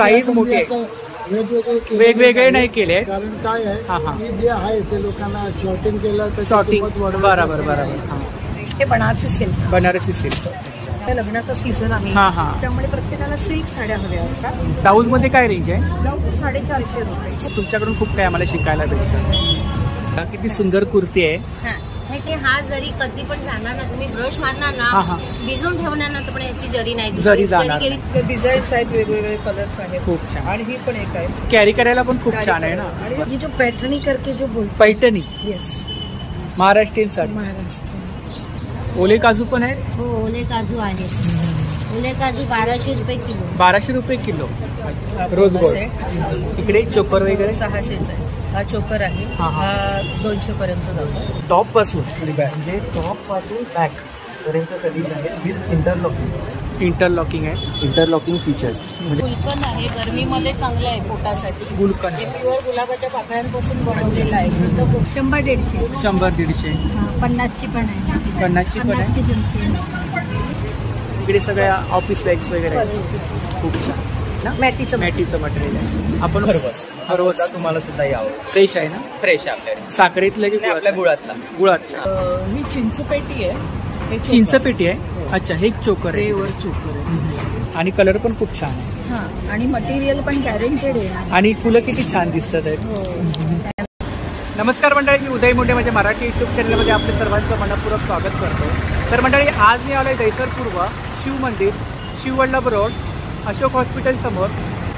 Size मोठी आहे, वेगवेगळे नाही केले, कारण काय आहे जे आहे ते लोकांना शॉर्टिंग केलं तर शॉर्टिंग. बरोबर बरोबर. हे बनारसी सिल्क, बनारसी सिल्क. लग्नाचा सीझन आहे त्यामुळे प्रत्येकाला सिल्क साड्या हव्या असतात. ब्लाऊज मध्ये काय रेंज आहे? ब्लाऊज 450 रुपये. तुमच्याकडून खूप काय आम्हाला शिकायला भेटतं. किती सुंदर कुर्ती आहे. हा जरी कधी पण जाणार ना, तुम्ही ब्रश मारणार ना, भिजून ठेवणार ना, तर पण याची जरी नाही जरी जाणार. डिझाईन्स आहेत, वेगवेगळे कलर्स आहेत. खूप छान. आणि ही पण एक आहे, कॅरी करायला पण खूप छान आहे ना. आणि जो पैठणी करके जो बोलतो, पैठणी. येस, महाराष्ट्रीयन साडी. महाराष्ट्र. ओले काजू पण आहे. हो, ओले काजू आहे. ओले काजू 1200 रुपये किलो. 1200 रुपये किलो. Rose gold. इकडे चोकर वगैरे 600 आहे. हा चोकर आहे, हा 200 पर्यंत जातो. टॉप पासून म्हणजे टॉप पासून बॅक पर्यंत कधी आहे विथ इंटरलॉकिंग. इंटरलॉकिंग आहे, इंटरलॉकिंग फीचर. गुलकंद आहे, गरमीमध्ये चांगलं आहे पोटासाठी. गुलकंद हे प्युअर गुलाबाच्या पाकळ्यांपासून बनवलेलं आहे. 100-150. 100-150. 50ची पण आहे. 50ची पण आहे. इकडे सगळ्या ऑफिस बॅग्स वगैरे आहेत. खूप छान ना. मॅटीचं मटेरियल आहे. आपण हरवता तुम्हाला सुद्धा यावं. फ्रेश आहे ना. फ्रेश आहे आपल्याकडे. साखरेतलं की आपल्या गुळातला. ही चिंचपेटी आहे. चिंचपेटी आहे. अच्छा, हे एक चोकर आहे. वर चोकर आहे. आणि कलर पण खूप छान आहे. आणि मटेरियल पण गॅरंटेड आहे. आणि फुलं किती छान दिसतात आहेत. नमस्कार मंडळी, मी उदय मोठे माझ्या मराठी युट्यूब चॅनलमध्ये आपले सर्वांचं मनपूर्वक स्वागत करतो. तर मंडळी, आज मी आलोय दहिसर पूर्व शिव मंदिर, शिववल्लभ रोड, अशोक हॉस्पिटल समोर.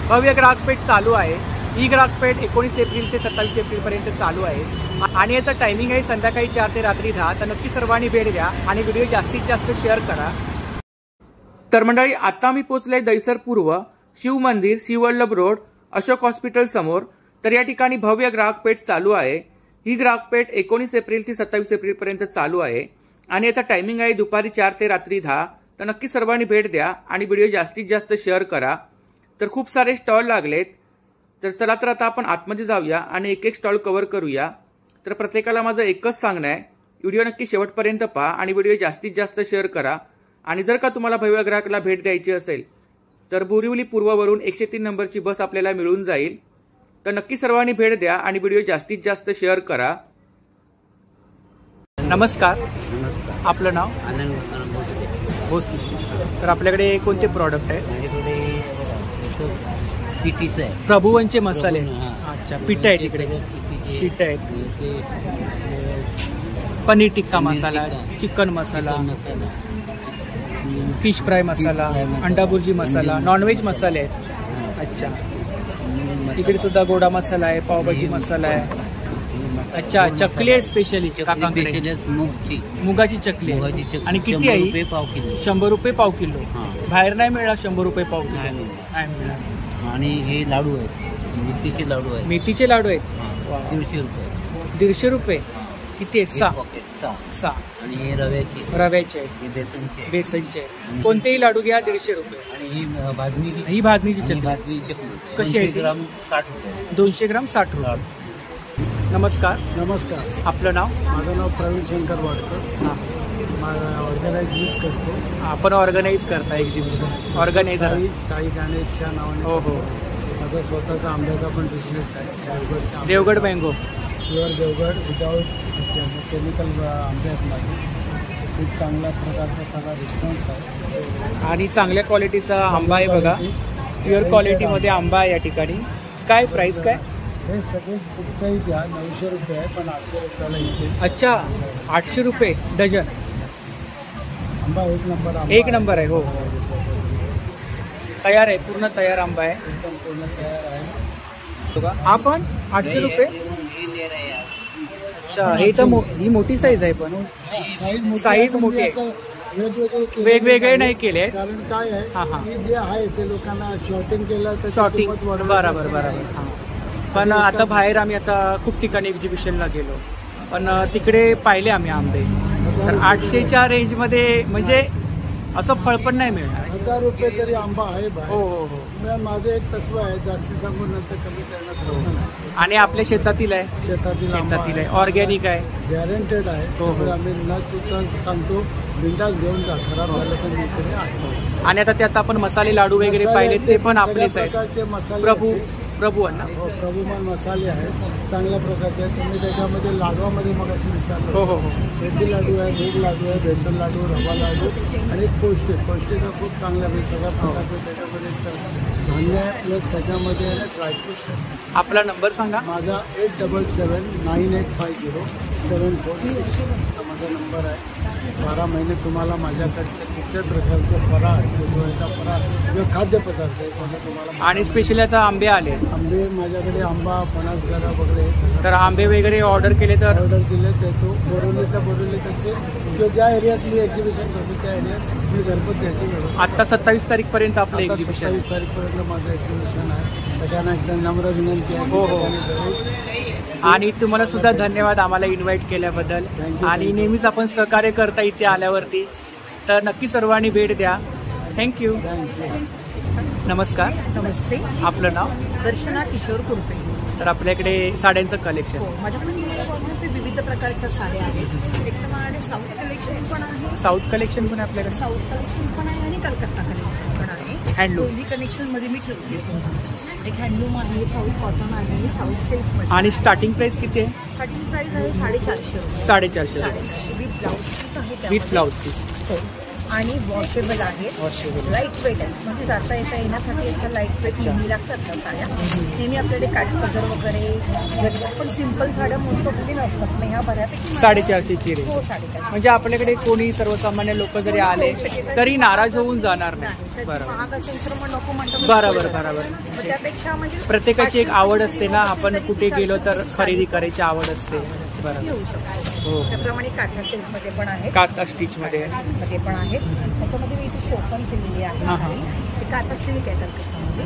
भव्य ग्राहकपेठ चालू आहे. ही ग्राहकपेठ 19 एप्रिल ते 27 एप्रिलपर्यंत चालू आहे. आणि याचा टायमिंग आहे संध्याकाळी 4 ते रात्री 10. तर नक्की सर्वांनी भेट द्या आणि व्हिडिओ जास्तीत जास्त शेअर करा. तर मंडळी, आता मी पोहोचले दहिसर पूर्व शिव मंदिर, शिववल्लभ रोड, अशोक हॉस्पिटल समोर. तर या ठिकाणी भव्य ग्राहकपेठ चालू आहे. ही ग्राहकपेठ 19 एप्रिल ते 27 एप्रिलपर्यंत चालू आहे. आणि याचा टायमिंग आहे दुपारी 4 ते रात्री 10. तर नक्की सर्वांनी भेट द्या आणि व्हिडिओ जास्तीत जास्त शेअर करा. तर खूप सारे स्टॉल लागलेत. तर चला तर आता आपण आतमध्ये जाऊया आणि एक एक स्टॉल कव्हर करूया. तर प्रत्येकाला माझं एकच सांगणं आहे, व्हिडिओ नक्की शेवटपर्यंत पहा आणि व्हिडिओ जास्तीत जास्त शेअर करा. आणि जर का तुम्हाला भव्य ग्राहकला भेट द्यायची असेल तर बोरिवली पूर्ववरून 103 नंबरची बस आपल्याला मिळून जाईल. तर नक्की सर्वांनी भेट द्या आणि व्हिडिओ जास्तीत जास्त शेअर करा. नमस्कार. आपलं नाव? आनंद भोसले. तर आपल्याकडे कोणते प्रॉडक्ट आहेत? पिठीचं आहे. प्रभुवनचे मसाले. अच्छा, पीठ आहेत इकडे. पीठ आहेत. पनीर टिक्का मसाला, चिकन मसाला, फिश फ्राय मसाला, अंडा बुर्जी मसाला, नॉनव्हेज मसाले आहेत. अच्छा, इकडे सुद्धा गोडा मसाला आहे, पावभाजी मसाला आहे. अच्छा, चकली आहे स्पेशली काकांकडे. मुगाची चकली आहे. आणि किती आहे? 100 रुपये पाव किलो. बाहेर नाही मिळणार 100 रुपये पाव किलो. नाही मिळणार. आणि हे लाडू आहेत, मेथीचे लाडू आहेत. मेथीचे लाडू आहेत. 150 रुपये. 150 रुपये. किती आहेत? 6. आणि हे रव्याचे आहेत. बेसनचे. कोणतेही लाडू घ्या 150 रुपये. आणि ही भाजणीची चटणी कशी आहे? 200 ग्राम 60 रुपये. 200 ग्राम 60 रुपये. नमस्कार. नमस्कार. आपलं नाव? माझं नाव प्रवीण शंकर वाडकर. ऑर्गनाइज करतो. आपण ऑर्गनाईज करता एक्झिबिशन. ऑर्गनायझर साई गणेशच्या नावाने. हो हो. माझा स्वतःचा आंब्याचा पण बिझनेस आहे. Devgad mango. Pure Devgad without chemical आंबे आहेत माझे. खूप चांगल्या प्रकारचा त्याला रिस्पॉन्स आहे आणि चांगल्या क्वालिटीचा आंबा आहे बघा. प्युअर क्वालिटीमध्ये आंबा आहे या ठिकाणी. काय प्राइस काय? हे सगळे कुठचाही द्या 900 रुपये आहे, पण 800 रुपयाला येते. अच्छा, 800 रुपये डझन. आंबा एक नंबर. एक नंबर आहे. हो, तयार आहे, पूर्ण तयार आंबा आहे. एकदम पूर्ण तयार आहे. हा पण 800 रुपये. अच्छा, हे तर ही मोठी साईज आहे. पण साईज मोठी आहे. वेगवेगळे नाही केले, कारण काय आहे जे आहे ते लोकांना शॉर्टिंग केलं तर शॉर्टिंग. बरोबर. पण आता बाहेर आम्ही आता खूप ठिकाणी एक्झिबिशनला गेलो, पण तिकडे पाहिले आम्ही आंबे. तर 800च्या रेंजमध्ये म्हणजे असं फळ पण नाही मिळणार. 1000 रुपये तरी आंबा आहे. हो. माझं एक तत्व आहे, जास्ती सांगून नंतर कमी करण्यात प्रश्न नाही. आणि आपल्या शेतातील आहे, शेतातील आहे, ऑर्गॅनिक आहे, गॅरंटेड आहे. हो. आम्ही न चुकता सांगतो, बिंदास घेऊन जा, खराब झालं तर मी तरी आणतो. आणि आता त्यात आपण मसाले लाडू वगैरे पाहिले ते पण आपलेच आहेत. प्रकारचे मसाले प्रभू अण्णा. हो, प्रभुमान मसाले आहेत, चांगल्या प्रकारचे आहेत. तुम्ही त्याच्यामध्ये लाडवामध्ये मग अशी विचारलं, हो हो हो, मेथी लाडू आहे, मूग लाडू आहे, बेसन लाडू, रवा लाडू आणि पौष्टिक खूप चांगल्या सगळ्या प्रकारचे त्याच्यामध्ये धान्य आहे, प्लस त्याच्यामध्ये ड्रायफ्रुट्स आहेत. आपला नंबर सांगा. माझा 8779850746 हा माझा नंबर आहे. 12 महिने तुम्हाला माझ्याकडचे कुठच्याही प्रकारचे फराळ, जो फराळ किंवा खाद्यपदार्थ आहे सगळं तुम्हाला. आणि स्पेशली आता आंबे आले, आंबे माझ्याकडे आंबा, फणसगरा वगैरे हे सगळं. तर आंबे वगैरे ऑर्डर केले तर ऑर्डर दिले देतो. बोरवलीत असेल किंवा ज्या एरियातली एक्झिबिशन करतो त्या एरियात मी घरपोच द्यायची व्यवस्था. आता 27 तारीखपर्यंत आपलं आता एक्झिबिशन. 27 तारीखपर्यंत माझं एक्झिबिशन आहे. सगळ्यांना एकदम नम्र विनंती आहे. हो, हो. सगळ्यांनी आणि तुम्हाला सुद्धा धन्यवाद आम्हाला इन्व्हाइट केल्याबद्दल. Thank you. आणि नेहमीच आपण सहकार्य करता इथे आल्यावरती, तर नक्की सर्वांनी भेट द्या. थँक्यू. नमस्कार. नमस्ते. आपलं नाव? दर्शना किशोर कुरपे. तर आपल्याकडे साड्यांचं कलेक्शन. हो, माझ्याकडे विविध प्रकारच्या साड्या आहेत. एक तर माझ्याकडे साऊथ कलेक्शन पण आहे. साऊथ कलेक्शन पण आपल्याकडे. साऊथ कलेक्शन पण आहे आणि कलकत्ता कलेक्शन पण आहे. हँडलूम. दोन्ही कलेक्शन मध्ये मी ठेवते. एक हँडलूम आहे, साऊथ कॉटन आहे, साऊथ सिल्क मध्ये. आणि स्टार्टिंग प्राइस किती आहे? स्टार्टिंग प्राइस आहे 450. 450 विथ ब्लाउज पीस आहे. With blouse piece. हो. आणि वॉशेबल आहे, लाईट वेट आहे. म्हणजे जाता येण्यासाठी असं लाईट वेट नेहमी लागतात ना साड्या. नेहमी आपल्याकडे काठपदर वगैरे जरी पण सिम्पल साड्या मोस्ट ऑफ नसतात. मग ह्या बऱ्यापैकी 450ची रेंज. हो, 450. म्हणजे आपल्याकडे कोणी सर्वसामान्य लोक जरी आले तरी नाराज होऊन जाणार नाही. बरोबर महाग असेल तर मग नको म्हणतो. बरोबर बरोबर. मग त्यापेक्षा म्हणजे प्रत्येकाची एक आवड असते ना, आपण कुठे गेलो तर खरेदी करायची आवड असते. बरोबर. घेऊ शकतो. हो. त्याप्रमाणे काथा सिल्क मध्ये पण आहे, काता स्टिच मध्ये मध्ये पण आहेत. त्याच्यामध्ये मी इथे शोपन केलेली आहे. हां, हां. ते काथा सिल्क आहे कलकत्तामध्ये.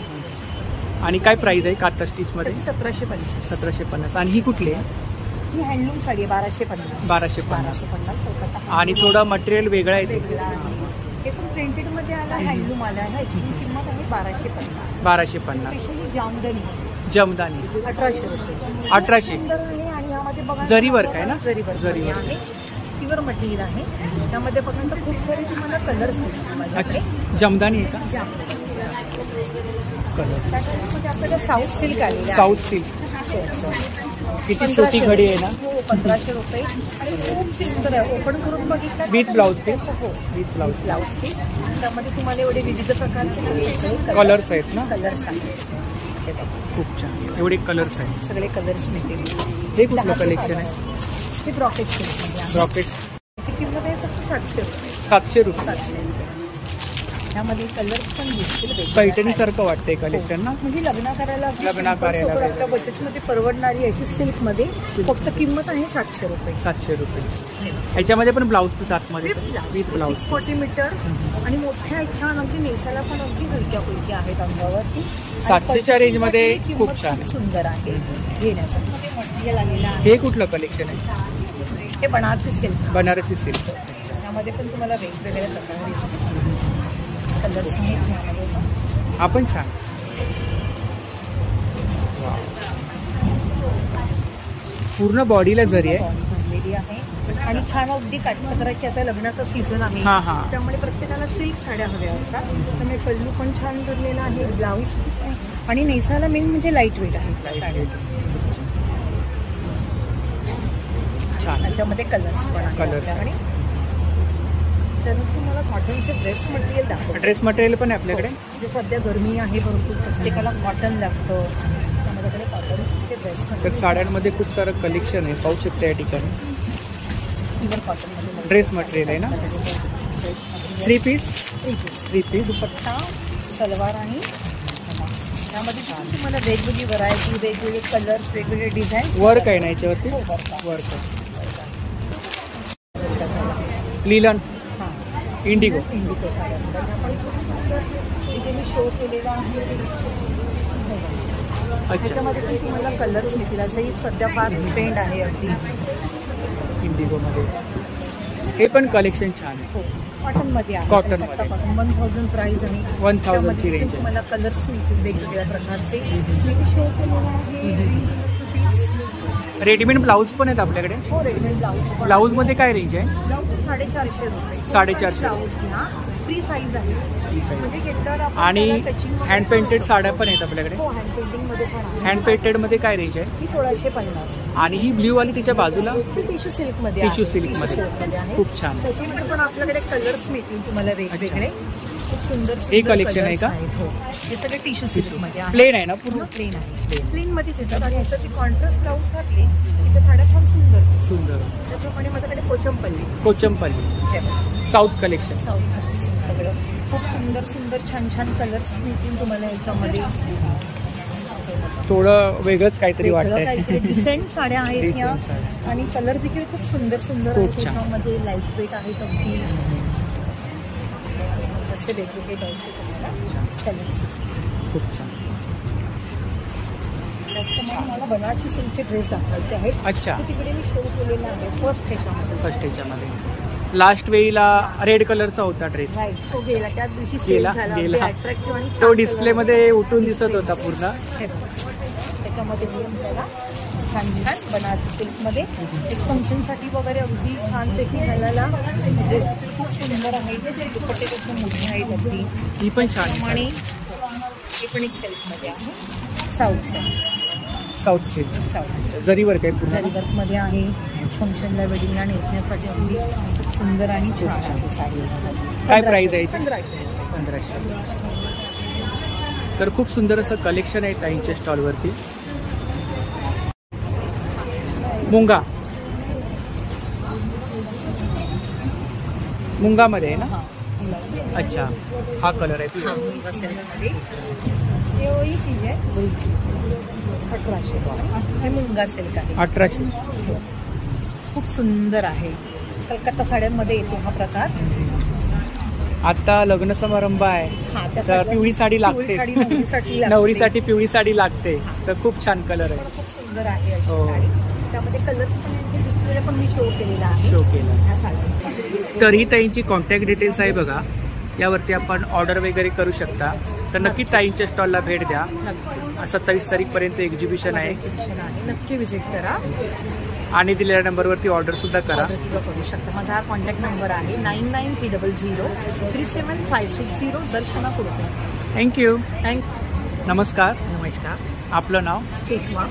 आणि काय प्राइस आहे काता स्टिच मध्ये? त्याची 1750. 1750. आणि ही कुठली आहे? ही हँडलूम साडी आहे 1250. 1250. कोलकाता. आणि थोडं मटेरियल वेगळं आहे ते. वेगळा आहे. हे पण प्रिंटेड मध्ये आला, हँडलूम आला आहे. ह्याची किंमत आहे 1250. 1250. स्पेशली जामदानी जमदानी 1800 रुपये. 1800. सुंदर आहे. आणि ह्यामध्ये बघा जरी वर्क आहे ना? जरी वर्क आहे. प्युअर मटेरियल आहे. त्यामध्ये बघा तर खूप सारे तुम्हाला कलर्स दिसतील माझ्याकडे. अच्छा, जमदानी आहे का? कलर. त्याच्यामध्ये आपल्याला साऊथ सिल्क आलेली आहे. South silk. किती छोटी घडी आहे ना? हो, 1500 रुपये. आणि खूप सुंदर आहे. ओपन करून बघितलं विथ ब्लाउज पीस. हो, विथ ब्लाउज ब्लाउज पीस. त्यामध्ये तुम्हाला एवढे विविध प्रकारचे कलर्स आहेत ना? कलर्स आहेत. हे बघा, खूप छान. एवढे कलर्स आहेत. सगळे कलर्स मिळतील. हे कुठलं कलेक्शन आहे? हे ब्रॉकेट सिल्कमध्ये आहे. रॉकेट. त्याची किंमत आहे फक्त 700 रुपये. 700 रुपये. 700 रुपये. त्यामध्ये कलर्स पण दिसतील. पैठणी सारखं वाटतंय कलेक्शन ना? म्हणजे लग्न करायला वगैरे. आपल्या बजेटमध्ये परवडणारी अशी सिल्क मध्ये फक्त किंमत आहे 700 रुपये. 700 रुपये. ह्याच्यामध्ये पण ब्लाऊज पीस आतमध्ये विथ ब्लाऊज. 40 मीटर आणि मोठ्या छान अगदी नेसायला पण अगदी हलक्या फुलक्या आहेत अंगावरती. 700च्या रेंज मध्ये खूप छान आहे. सुंदर आहे घेण्यासाठी. मटेरियल आलेलं आहे. हे कुठलं कलेक्शन आहे? हे बनारसी सिल्क. बनारसी सिल्क. त्यामध्ये पण तुम्हाला वेगवेगळ्या प्रकारे दिसतील. कलर्स आहेत त्यामध्ये पण. आपण छान. पूर्ण बॉडीला जरी आहे. बनलेली आहे आणि छान अगदी काठपदराची. आता लग्नाचा सीझन आहे, हां, हां. त्यामुळे प्रत्येकाला सिल्क साड्या हव्या असतात. त्यामुळे पल्लू पण छान भरलेला आहे, ब्लाऊज पीस आहे आणि नेसायला मेन म्हणजे लाईट वेट आहे साड्या. छान. त्याच्यामध्ये कलर्स पण आहेत Colours. आपल्याकडे. तर तुम्हाला कॉटनचे ड्रेस मटेरियल दाखवतो. ड्रेस मटेरियल पण आहे आपल्याकडे. म्हणजे सध्या गरमी आहे भरपूर, प्रत्येकाला कॉटन लागतं. माझ्याकडे कॉटनचे ड्रेस तर मटेरियल. साड्यांमध्ये खूप सारं कलेक्शन आहे, पाहू शकता या ठिकाणी. प्युअर कॉटनमध्ये ड्रेस मटेरियल आहे ना? 3 पीस. 3 पीस. दुपट्टा, सलवार आणि त्यामध्ये तुम्हाला वेगवेगळी व्हरायटी, वेगवेगळे कलर्स, वेगवेगळे डिझाईन. वर्क आहे ना याच्यावरती? हो, वर्क. लिलन. हां, इंडिगो. इंडिगो साड्या आपण इथे मी शो केलेला आहे. अच्छा. त्याच्यामध्ये पण तुम्हाला कलर्स मिळतील. असंही सध्या फार ट्रेंड आहे अगदी इंडिगोमध्ये. हे पण कलेक्शन छान आहे. हो कॉटन मध्ये आहे. Cotton मध्ये. कॉटन 1000 प्राइस आणि 1000 ची रेंज आहे. तुम्हाला कलर्स मिळतील वेगवेगळ्या प्रकारचे. मी शो केलेला आहे. रेडीमेड ब्लाऊज पण आहेत आपल्याकडे. हो रेडीमेड ब्लाऊज. ब्लाऊज मध्ये काय रेंज आहे? ब्लाऊज 450 रुपये. 450. ब्लाऊज घ्या फ्री साईज आहे. म्हणजे घेतल्यावर आपण आणि त्याला touching वगैरे हँड पेंटेड करू साड्या शकतो. पण आहेत आपल्याकडे. हो हँड पेंटिंग मध्ये पण आहे. हँड पेंटेड मध्ये काय रेंज आहे? ही 1650. आणि ही ब्ल्यू वाली तिच्या बाजूला ती टिश्यू सिल्क मध्ये टिश्यू आहे. सिल्क मध्ये Tissue silk मध्ये आहे. खूप छान. त्याच्यामध्ये पण आपल्याकडे कलर्स मिळतील तुम्हाला वेगवेगळे. खूप सुंदर हे collection आहे का? हो हे सगळे टिश्यू सिल्क मध्ये आहे. प्लेन आहे ना पूर्ण? प्लेन आहे. प्लेन मध्येच येतात आणि ह्याच्यात ती कॉन्ट्रास्ट ब्लाऊज घातली की त्या साड्या फार सुंदर दिसतात. सुंदर. त्याप्रमाणे माझ्याकडे कोचंपल्ली कोचंपल्ली साऊथ कलेक्शन. सगळं खूप सुंदर सुंदर छान छान कलर्स मिळतील तुम्हाला याच्यामध्ये. थोडं वेगळंच काहीतरी वाटतंय. डिसेंट साड्या आहेत ह्या Decent साड्या. आणि कलर देखील खूप सुंदर सुंदर खूप आहेत छान. त्याच्यामध्ये. लाईट वेट आहेत अगदी. असे वेगवेगळे टाईपचे तुम्हाला कलर्स. खूप छान. त्याचप्रमाणे मला बनारसी सिल्कचे ड्रेस दाखवायचे आहेत. अच्छा. तो तिकडे मी शो केलेला आहे फर्स्ट ह्याच्यामध्ये. फर्स्ट ह्याच्यामध्ये लास्ट वेळीला रेड कलरचा होता ड्रेस. राईट तो गेला त्या दिवशी सेल गेला झाला. गेला. अट्रॅक्टिव्ह आणि तो डिस्प्ले मध्ये उठून दिसत होता पूर्ण. त्याच्यामध्ये त्याला छान छान बनारसी सिल्कमध्ये एक फंक्शनसाठी वगैरे अगदी छानपैकी घालायला ड्रेस खूप सुंदर आहे. दुपट्टे त्याचे मोठे आहेत अगदी. ही पण छान आहे. आणि हे पण एक सिल्कमध्ये आहे. साऊथचं साऊथ सिल्क साऊथ जरीवर काय पूर्ण. जरी वर्कमध्ये आहे. फंक्शनला वेडिंगला नेसण्यासाठी अगदी खूप सुंदर आणि छान आहे साडी. काय प्राइस आहे याची? 1500. तर खूप सुंदर असं कलेक्शन आहे ताईंच्या स्टॉलवरती. मुंगा मुंगामध्ये आहे ना? अच्छा हा कलर आहे. ही चीज आहे 1800. हे मुंगा सिल्क आहे. 1800. खूप सुंदर आहे. कलकत्ता साड्यांमध्ये येतो हा प्रकार. आता लग्न समारंभ आहे हा तर पिवळी साडी लागते. नवरीसाठी पिवळी साडी लागते तर खूप छान कलर आहे. खूप सुंदर आहे अशी हो. साडी. त्यामध्ये कलर्स पण डिस्प्लेला पण मी शो केलेला आहे. शो केला. ह्या साडी तर ही ताईंची कॉन्टॅक्ट डिटेल्स आहे बघा. यावरती आपण ऑर्डर वगैरे करू शकता. तर नक्की ताईंच्या स्टॉलला भेट द्या. 27 तारीखपर्यंत एक्झिबिशन आहे. नक्की विजिट करा आणि दिलेल्या नंबरवरती ऑर्डर सुद्धा करा. ऑर्डर सुद्धा करू शकता. माझा हा कॉन्टॅक्ट नंबर आहे 9930037560. दर्शना कुडके. थँक्यू. थँक्यू. नमस्कार. नमस्कार. आपलं नाव? चेष्मा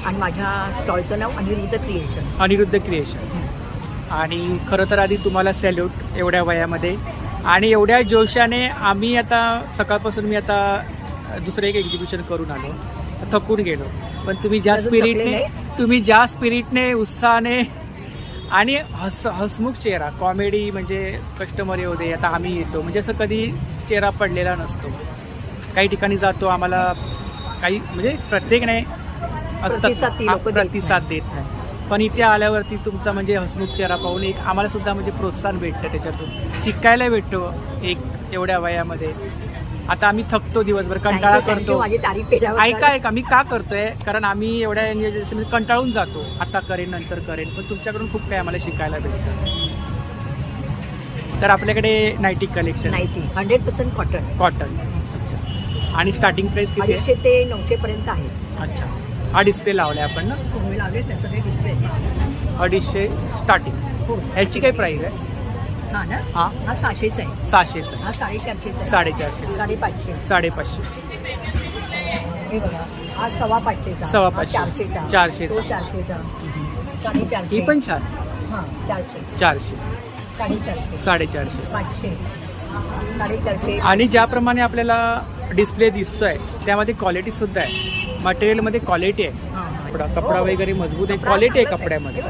आणि माझ्या स्टॉलचं नाव अनिरुद्ध क्रिएशन. अनिरुद्ध क्रिएशन. आणि खरं तर आधी तुम्हाला सॅल्यूट एवढ्या वयामध्ये आणि एवढ्या जोशाने. आम्ही आता सकाळपासून मी आता दुसरं एक एक्झिबिशन करून आलो, थकून गेलो. पण तुम्ही ज्या स्पिरिटने उत्साहाने आणि हसमुख चेहरा, कॉमेडी म्हणजे कस्टमर येऊ दे, आता आम्ही येतो म्हणजे असं कधी चेहरा पडलेला नसतो. काही ठिकाणी जातो आम्हाला काही म्हणजे प्रत्येक नाही असतात प्रतिसाद देत नाही. पण इथे आल्यावरती तुमचा म्हणजे हसमुख चेहरा पाहून एक आम्हाला सुद्धा म्हणजे प्रोत्साहन भेटतं. त्याच्यातून शिकायला भेटतो एक एवढ्या वयामध्ये. आता आम्ही थकतो दिवसभर, कंटाळा करतो. ऐका मी का करतोय, कारण आम्ही एवढ्या कंटाळून जातो. आता करेन नंतर करेन, पण तुमच्याकडून खूप काही आम्हाला शिकायला भेटतं. तर आपल्याकडे नाईटी कलेक्शन 100% कॉटन. अच्छा. आणि स्टार्टिंग प्राइस किती आहे? 500 ते 900 पर्यंत आहे. अच्छा. हा डिस्प्ले लावलाय आपण ना? लावले त्याचं काही डिस्प्ले 250 स्टार्टिंग. ह्याची काय प्राइस आहे? हा ना? हा 600चा आहे. 600चा. हा 450चा. 450. 550. 550. हे बघा हा 550चा. 550. 400चा. 400चा. 450. ही पण छान. हा 400. 400. 450. 450. 500. 450. आणि ज्याप्रमाणे आपल्याला डिस्प्ले दिसतोय त्यामध्ये क्वालिटी सुद्धा आहे. मटेरियलमध्ये क्वालिटी आहे. कपडा वगैरे मजबूत आहे. क्वालिटी आहे कपड्यामध्ये.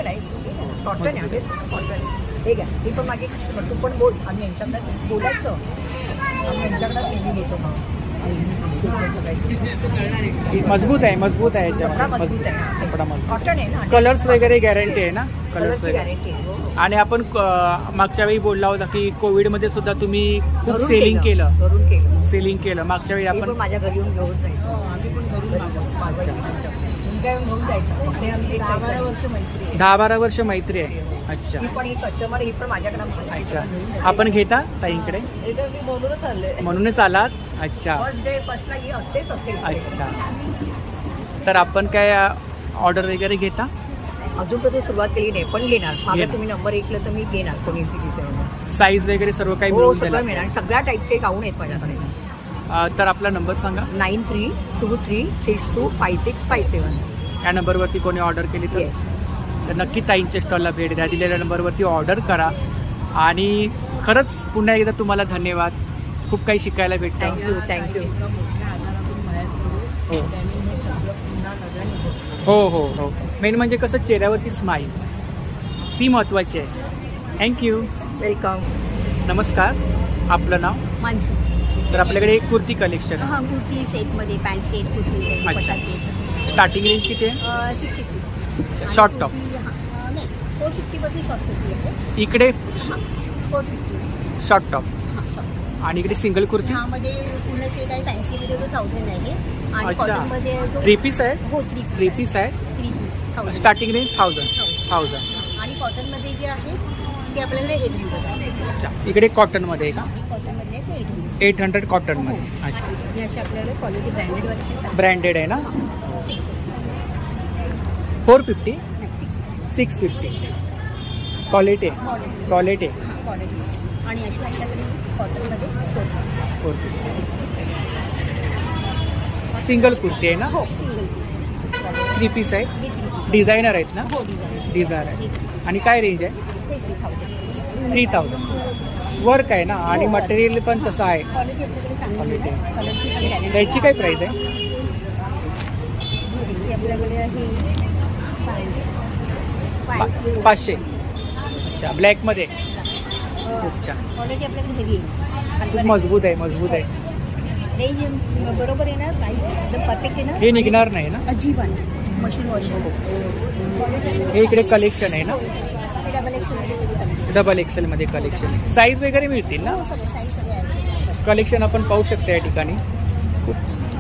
कॉटन आहे. कॉटन. ठीक आहे. ही पण माझी कस्टमर. तू पण बोल. आम्ही यांच्याकडे बोलायचं. आम्ही यांच्याकडे नेहमी घेतो. मजबूत आहे. मजबूत आहे कपडा मजबूत आहे. कपडा मजबूत. कॉटन आहे ना. कलर्स वगैरे गॅरंटी आहे ना? कलर्स गॅरंटी आहे. आणि आपण मागच्या वेळी बोलला होता की कोविडमध्ये सुद्धा तुम्ही खूप सेलिंग केलं. करून केलं. सेलिंग केलं मागच्या वेळी मी आपण. पण माझ्या घरी येऊन घेऊन जायचो. आम्ही पण घरून घेऊन जायचो. 10-12 वर्ष मैत्री आहे. 10-12 वर्ष मैत्री आहे. अच्छा ही पण ही कस्टमर ही पण माझ्याकडे. अच्छा. आपण घेता ताईंकडे मी बोलूनच आले. म्हणूनच आलात. अच्छा फर्स्ट डे फर्स्टला ही असतेच असते. अच्छा. तर आपण काय ऑर्डर वगैरे घेता? अजून कधी सुरुवात केली नाही पण घेणार. माझा तुम्ही नंबर ऐकलं तर मी घेणार. कोणी साईज वगैरे सर्व काही हो मिळून सगळं देणार. मिळणार. सगळ्या टाईपचे गाऊन आहेत माझ्याकडे. तर आपला नंबर सांगा. 9323625657. या नंबरवरती कोणी ऑर्डर केली तर येस. तर नक्की ताईंच्या स्टॉलला भेट द्या. दिलेल्या नंबरवरती ऑर्डर करा. आणि खरंच पुन्हा एकदा तुम्हाला धन्यवाद. खूप काही शिकायला भेटतं. थँक्यू. हो हो हो. मेन म्हणजे कसं चेहऱ्यावरची स्माईल ती महत्त्वाची आहे. थँक्यू. वेलकम. नमस्कार, आपलं नाव? मानसी. तर आपल्याकडे एक कुर्ती कलेक्शन आहे. हां, कुर्ती सेटमध्ये पॅन्ट सेट, कुर्ती अच्छा. स्टार्टिंग रेंज किती आहे? 650. Short top? नाही, 450 पासून शॉर्ट कुर्ती आहे. इकडे 450 शॉर्ट टॉप हां, शॉर्ट. आणि इकडे सिंगल कुर्ती? ह्यामध्ये पूर्ण सेट आहे. फॅन्सीमध्ये तो 1000 आहे आणि अच्छा. कॉटनमध्ये जो 3 पीस आहे? हो 3 पीस आहे. 3 पीस 1000. Starting range 1000. आणि कॉटनमध्ये जे आहे ते आपल्याकडे 800 आहे. अच्छा, इकडे कॉटनमध्ये आहे का? कॉटनमध्ये आहे ते 800. 800 कॉटनमध्ये. अच्छा, हे असे आपल्याकडे क्वालिटी ब्रँडेडवरचे ब्रँडेड आहे ना? 450? 650. क्वालिटी आहे. क्वालिटी आहे. क्वालिटी आणि अशी आपल्याकडे कॉटनमध्ये 450. सिंगल कुर्ती आहे ना? हो सिंगल 3 पीस आहे. हे 3 पीस डिझायनर आहेत ना? हो डिझाईन डिझायनर आहे. आणि काय रेंज आहे? हे 3000. 3000. वर्क आहे ना आणि हो, मटेरियल पण तसं आहे. क्वालिटी आपल्याकडे चांगली क्वालिटी आहे. कलरची पण गॅरंटी. त्याची काय प्राइस आहे? याची आपल्याकडे आहे 500. अच्छा, ब्लॅकमध्ये खूप छान. क्वालिटी आपल्याकडे हेवी आहे. खूप मजबूत आहे. मजबूत आहे. रेंज बरोबर येणार. प्राईस एकदम परफेक्ट येणार. हे निघणार नाही ना? अजिबात मशीन वॉश. हे इकडे कलेक्शन आहे ना? डबल एक्सेल डबल एक्सेल मध्ये कलेक्शन. साईज वगैरे मिळतील ना? सगळे साईज सगळे आहे. कलेक्शन आपण पाहू शकतो या ठिकाणी.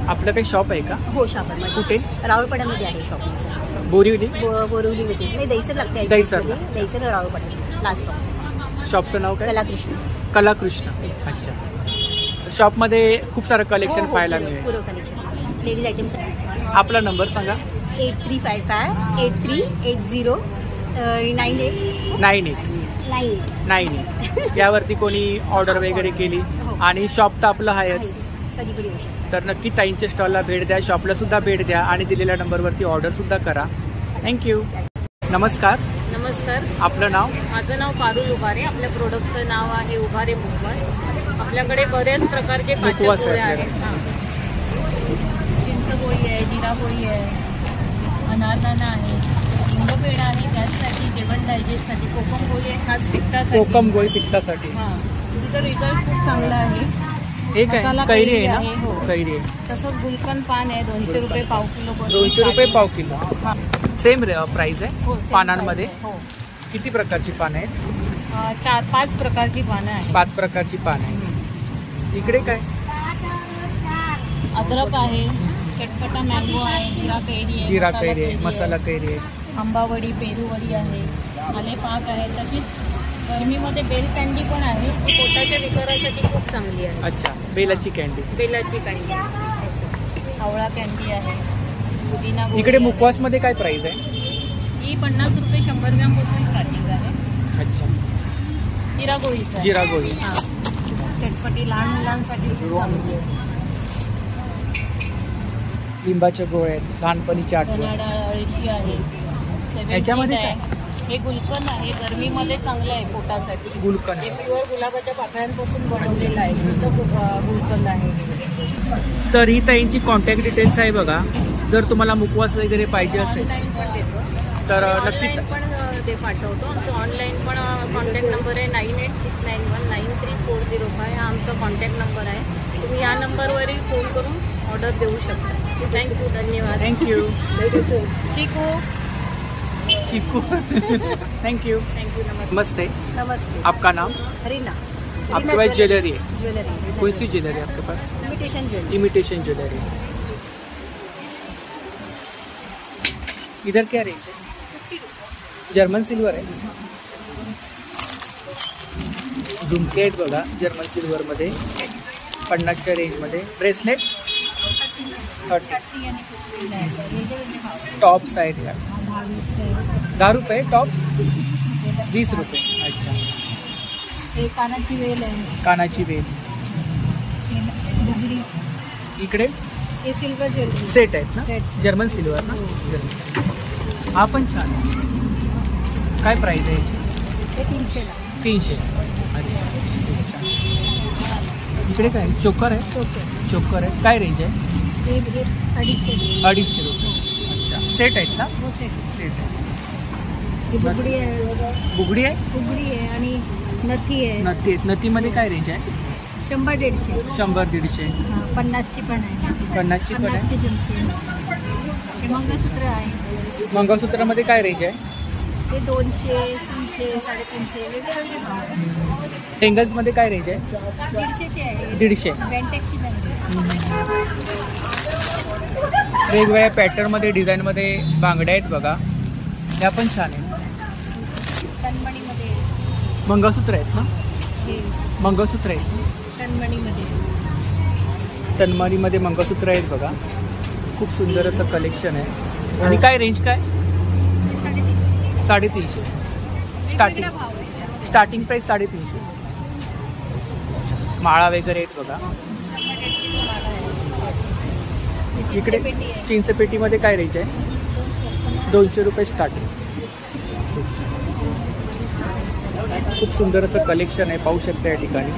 आपलं काही शॉप आहे का? हो शॉपमध्ये कुठे? रावळपाड्यामध्ये आहे शॉपिंगचं. बोरिवली? बोरिवलीमध्ये नाही, दहीसर लागते. दहिसरला. Dahisar Rawalpada last shop. शॉपचं नाव काय? कलाकृष्ण. कलाकृष्ण. अच्छा. शॉपमध्ये खूप सारं कलेक्शन पाहायला मिळेल. पुरं कलेक्शन लेडीज आयटम्स. आपला नंबर सांगा. 8355838098. 98. यावरती कोणी ऑर्डर वगैरे केली आणि शॉप तर आपलं आहेच. कधीकधी होऊ शकतं. तर नक्की ताईंच्या स्टॉलला भेट द्या, शॉपला सुद्धा भेट द्या आणि दिलेल्या नंबरवरती ऑर्डर सुद्धा करा. थँक्यू. नमस्कार, नमस्कार, आपलं नाव? माझं नाव पारुल उभारे. आपल्या प्रोडक्टचं नाव आहे उभारे मुखवास. आपल्याकडे बऱ्याच प्रकारचे मुखवास पाचक आहे आहेत. चिंचपोळी आहे, जिरापोळी आहे, अनारदाना आहे, लिंबपेढा आहे, गॅससाठी, जेवण डायजेस्टसाठी, कोकम गोळी आहे, खास पित्तासाठी. कोकम गोळी पित्तासाठी. हां, तुझं रिझल्ट खूप चांगला आहे. हे काय? मसाला कैरी आहे आहे, ना? हो. कैरी आहे. तसंच गुलकंद पान आहे, 200 रुपये पाव किलो. 200 रुपये पाव किलो. हां. सेम प्राइस आहे हो, same पानांमध्ये? price. हो. किती प्रकारची पानं आहेत? 4-5 प्रकारची पानं आहेत. 5 प्रकारची पानं आहेत. इकडे काय? अद्रक आहे, चटपटा मँगो आहे, जिरा कैरी आहे, जिरा मसाला कैरी आहे, मसाला कैरी आहे. आंबावडी, पेरूवडी आहे, आलेपाक आहे. तशीच गरमीमध्ये बेल कँडी पण आहे, जी पोटाच्या विकारासाठी खूप चांगली आहे. अच्छा, बेलाची कॅन्डी. बेलाची कँडी, आवळा कँडी आहे, पुदिना गोळी इकडे आहे. मुखवासमध्ये काय प्राइस आहे? ही 50 रुपये 100 ग्रॅमपासून स्टार्टिंग आहे. अच्छा, जिरा गोळीचं आहे. जिरा गोळी. हां, चटपटी लहान मुलांसाठी खूप चांगली आहे. लिंबाच्या गोळ्या आहेत, लहानपणीची आठवण. कनाडा अळीची आहे, याच्यामध्ये आहे. हे गुलकंद आहे, गरमीमध्ये चांगलं आहे पोटासाठी. गुलकंद. हे प्युअर गुलाबाच्या पाकळ्यांपासून बनवलेलं आहे. शुद्ध गुलकंद आहे. तर ही ताईंची कॉन्टॅक्ट डिटेल्स आहे बघा. जर तुम्हाला मुखवास वगैरे पाहिजे असेल ऑनलाईन पण देतो, तर नक्की ऑनलाईन पण ते पाठवतो. आमचं ऑनलाईन पण कॉन्टॅक्ट नंबर आहे 9869193405. हा आमचा कॉन्टॅक्ट नंबर आहे. तुम्ही या नंबरवरही फोन करून ऑर्डर देऊ शकता. थँक्यू, धन्यवाद. थँक्यू. चिकू. चिकू. थँक्यू. थँक्यू, नमस्ते. नमस्ते. नमस्ते. आपका नाम? रीना. आपके पास ज्वेलरी है? ज्वेलरी कौन सी ज्वेलरी है आपके pass? Imitation jewellery. Imitation jewellery. इधर क्या रेंज है? जर्मन सिल्वर आहे. झुमके आहेत बघा जर्मन सिल्वर मध्ये 50च्या रेंजमध्ये. ब्रेसलेट 30. टॉप्स आहेत का? 10 रुपये टॉप, 20 रुपये. अच्छा. हे कानाची वेल आहे. कानाची वेल. बुगडी. इकडे हे सिल्वर ज्वेलरी सेट आहेत ना? सेट. जर्मन सिल्वर ना? हा पण छान आहे. काय प्राइस आहे याची? हे 300 ला. 300. इकडे काय चोकर आहे? चोकर आहे. काय रेंज आहे? हे 250. 250 रुपये. अच्छा. सेट आहेत ना? हो सेट. सेट आहे. ही बुगडी आहे. बुगडी आहे? बुगडी आहे आणि नथी आहे. नथी आहेत. नथीमध्ये काय रेंज आहे? 100-150. 100-150. 50ची पण आहे. 50ची पण आहे. 50ची झुमकी. हे मंगळसूत्र आहे. मंगळसूत्रामध्ये काय रेंज आहे? ते 200, 300, 350 वेगवेगळे भाव आहेत. एंगल्समध्ये काय रेंज आहे? 150ची आहे. 150. बेंटेक्सची बँड. वेगवेगळ्या पॅटर्नमध्ये डिझाईनमध्ये बांगड्या आहेत बघा. या पण छान आहे. तन्मणीमध्ये मंगळसूत्र आहेत ना? हे मंगळसूत्र आहेत. तन्मणीमध्ये तन्मणीमध्ये मंगळसूत्र आहेत बघा. खूप सुंदर असं कलेक्शन आहे. आणि काय रेंज काय? 350. स्टार्टिंग वेगवेगळा भाव आहे. Starting price 350. माळा वगैरे आहेत बघा. इकडे पेटी आहे. चिंचपेटीमध्ये काय रेंज आहे? 200 रुपये स्टार्टिंग. खूप सुंदर असं कलेक्शन आहे, पाहू शकता या ठिकाणी.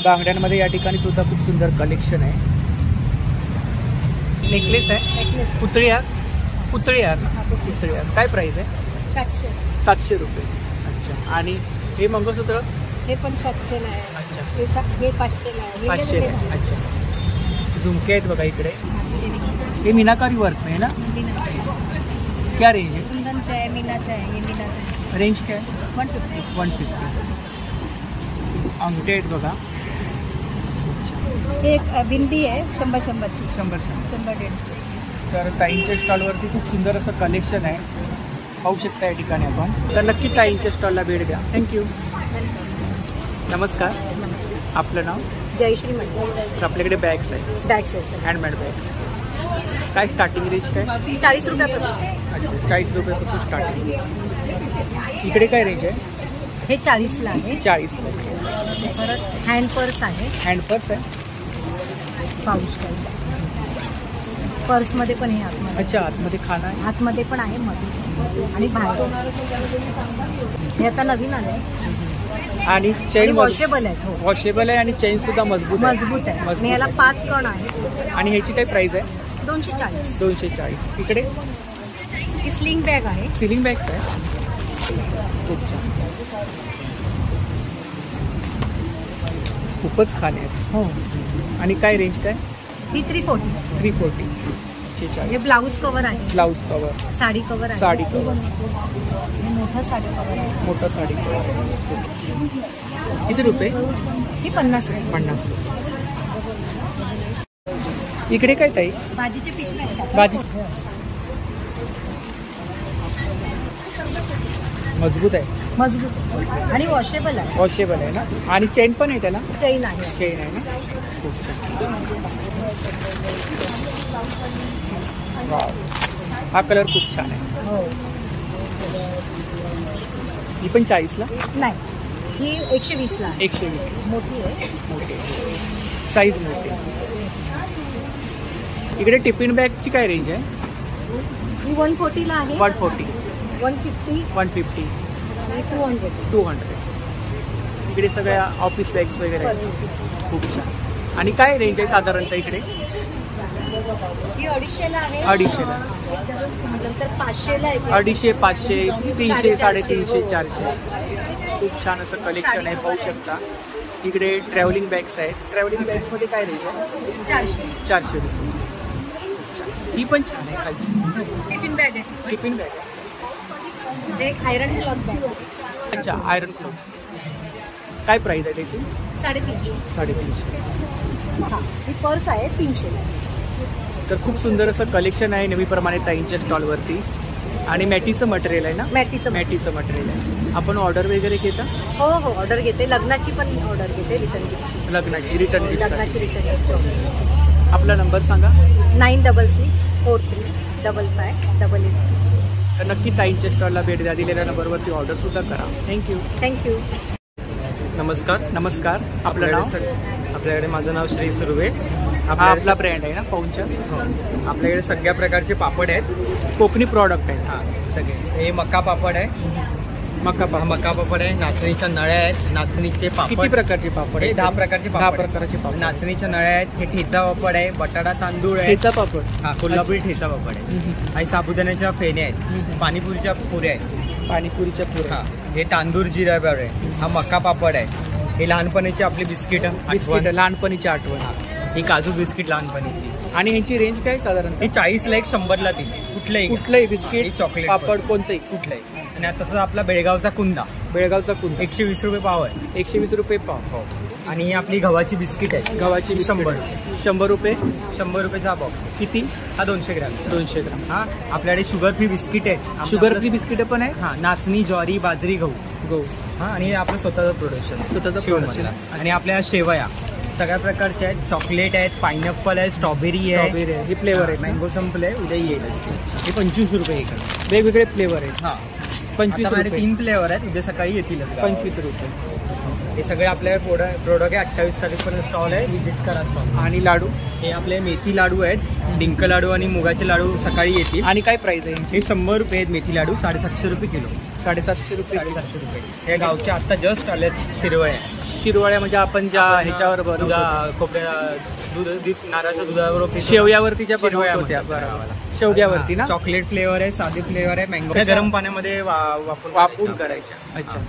बांगड्यांमध्ये या ठिकाणी सुद्धा खूप सुंदर कलेक्शन आहे. नेकलेस आहे. नेकलेस पुतळी हार. पुतळी हार ना? पुतळी हार. काय प्राइस आहे? 700. 700 रुपये. अच्छा. आणि हे मंगळसूत्र? हे पण 700 ला आहे. अच्छा. हे 500 ला आहे. 500 वेगवेगळे आहे. भाव. अच्छा. झुमके आहेत बघा इकडे. हातचे देखील. हे मीनाकारी वर्क में है ना? मीनाचे. क्या रेंज है? कुंदनचं आहे. मीनाचं आहे. हे मीनाचं आहे. रेंज क्या है? 150. 150. अंगठे आहेत बघा. हे एक बिंदी आहे 100-100ची. 100-100. 100-150. तर ताईंच्या स्टॉलवरती खूप सुंदर असं कलेक्शन आहे, पाहू शकता या ठिकाणी आपण. तर नक्की ताईंच्या स्टॉलला भेट द्या. थँक्यू. नमस्कार. आपलं नाव? जयश्री मंडळ. तर आपल्याकडे बॅग्स आहेत, बॅग्स आहे हँडमेड बॅग्स. काय स्टार्टिंग रेंज काय? 40 रुपयापासून. अच्छा. 40 रुपयापासून स्टार्टिंग. इकडे काय रेंज आहे? हे 40 ला आहे. 40. परत हँड पर्स आहे. हँड पर्स आहे. Pouch type. पर्समध्ये पण हे आतमध्ये. अच्छा. आतमध्ये खाना आहे. आतमध्ये पण आहे मध्ये आणि बाहेर. हे आता नवीन आलंय. आणि चेन वॉशेबल आहे. हो. वॉशेबल आहे आणि चेन सुद्धा मजबूत आहे. मजबूत आहे. आणि याला 5 कण आहे. आणि ह्याची काय प्राइस आहे? 240. 240. इकडे ही स्लिंग बॅग आहे. सिलिंग बॅग्स आहे. खूप छान. खूपच खाणे आहेत. हो. आणि काय रेंज काय? ही 340. 340. हे 46. ब्लाऊज कव्हर आहे. Blouse cover. साडी कव्हर आहे. साडी कवर. हे मोठं साडी कव्हर आहे. मोठा साडी कवर. किती रुपये? ही 50 रुपये. 50 रुपये. इकडे काय ताई? भाजीचे पिशवे आहेत. भाजी मजबूत आहे. मजबूत आणि वॉशेबल आहे. वॉशेबल आहे ना? आणि चेन पण आहे त्याला? चैन आहे. चेन आहे ना? खूप छान. वाव. हा कलर खूप छान आहे. हो. ही पण 40ला? नाही, ही 120 ला आहे. 120. मोठी आहे. मोठी साईज मोठी. इकडे टिफिन बॅगची काय रेंज आहे? ही 140 ला आहे. 140. 150. 150. आणि 200. 200. इकडे सगळ्या ऑफिस बॅग्स वगैरे आहेत. खूप छान. आणि काय रेंज आहे साधारणतः इकडे? ही 250 ला आहे. 250 ला. नंतर 500 ला आहे. 250, 500, 300, 350, 400. खूप छान असं कलेक्शन आहे, पाहू शकता. इकडे ट्रॅव्हलिंग बॅग्स आहेत. ट्रॅव्हलिंग बॅग्समध्ये काय रेंज आहे? 400 रुपये. ही पण छान आहे खालची. टिफिन बॅग आहे. टिफिन बॅग आहे. एक आयरन क्लॉथ बॅग. अच्छा. Iron cloth. काय प्राइस आहे त्याची? 350. 350. हा, ही पर्स आहे 300. तर खूप सुंदर असं कलेक्शन आहे नेहमीप्रमाणे ताईंच्या स्टॉलवरती. आणि मॅटीचं मटेरियल आहे ना? मॅटीचं मटेरियल आहे. आपण ऑर्डर वगैरे घेता? हो हो, ऑर्डर घेते. लग्नाची पण ऑर्डर घेते, रिटर्न गिफ्टची. लग्नाची रिटर्न लग्नाची रिटर्न गिफ्ट. आपला नंबर सांगा. 9664355888. तर नक्की ताईंच्या स्टॉलला भेट द्या. दिलेल्या नंबरवरती ऑर्डर सुद्धा करा. थँक्यू. थँक्यू. नमस्कार. आपलं नाव? आपल्याकडे माझं नाव श्री सुर्वे. हा आपला ब्रँड आहे ना पाऊनचा? आपल्याकडे सगळ्या प्रकारचे पापड आहेत. कोकणी प्रॉडक्ट आहेत. हा सगळे. हे मका पापड आहे. मका पापड आहे. नाचणीच्या नळ्या आहेत. नाचणीचे पापड. किती प्रकारचे पापड? हे 10 प्रकारचे 10 प्रकारचे पापड. नाचणीच्या नळ्या आहेत. हे ठेचा पापड आहे. बटाटा तांदूळ आहे. ठेचा पापड. हा कोल्हापुरी ठेचा पापड आहे. आणि साबुदाण्याच्या फेण्या आहेत. पाणीपुरीच्या पुऱ्या आहेत. पाणीपुरीच्या पुऱ्या. हा हे तांदूळ जिरा पापड आहे. हा मका पापड आहे. हे लहानपणीची आपली बिस्किट लहानपणीची आठवण. ही काजू बिस्किट लहानपणीची. आणि ह्यांची रेंज काय साधारण? ही 40ला एक 100ला दिली. कुठलंही बिस्किट चॉकलेट पापड कोणतंही कुठलंही. आणि तसंच आपला बेळगावचा कुंदा 120 रुपये पाव आहे. 120 रुपये पाव. हो. आणि आपली गव्हाची बिस्किट आहे. गव्हाची 100 रुपये. 100 रुपयाचा बॉक्स. किती? हा 200 ग्रॅम. 200 ग्राम. हा आपल्याकडे शुगर फ्री बिस्किट आहे. शुगर फ्री बिस्किट पण आहे. हा नाचणी ज्वारी बाजरी गहू. हा आणि आपलं स्वतःचं प्रोडक्शन. आणि आपल्या शेवया सगळ्या प्रकारच्या आहेत. चॉकलेट आहेत. पायनॅपल आहे. स्ट्रॉबेरी आहे. हे फ्लेवर आहे. मँगो संपलं आहे. उद्या येईल. हे 25 रुपये एक. वेगवेगळे फ्लेवर आहेत. हा 25 रुपये. 3 फ्लेवर आहेत. उद्या सकाळी येतील. 25 रुपये. हे सगळे आपल्या प्रोडक्ट आहे. 28 तारीखपर्यंत स्टॉल आहे. व्हिजिट करा स्टॉल. आणि लाडू? हे आपले मेथी लाडू आहेत. डिंक लाडू आणि मुगाचे लाडू सकाळी येतील. आणि काय प्राइस आहे? हे 100 रुपये आहेत. मेथी लाडू 750 रुपये किलो. 750 रुपये. 750 रुपये. हे गावचे आता जस्ट आलेत शिरवळ्या म्हणजे आपण ज्या ह्याच्यावर नारळाच्या दुधाबरोबर शेवयावरती ज्या होत्या शेवग्यावरती ना? चॉकलेट फ्लेवर आहे. साधे फ्लेवर आहे. मँगो गरम पाण्यामध्ये वापरून करायच्या. अच्छा.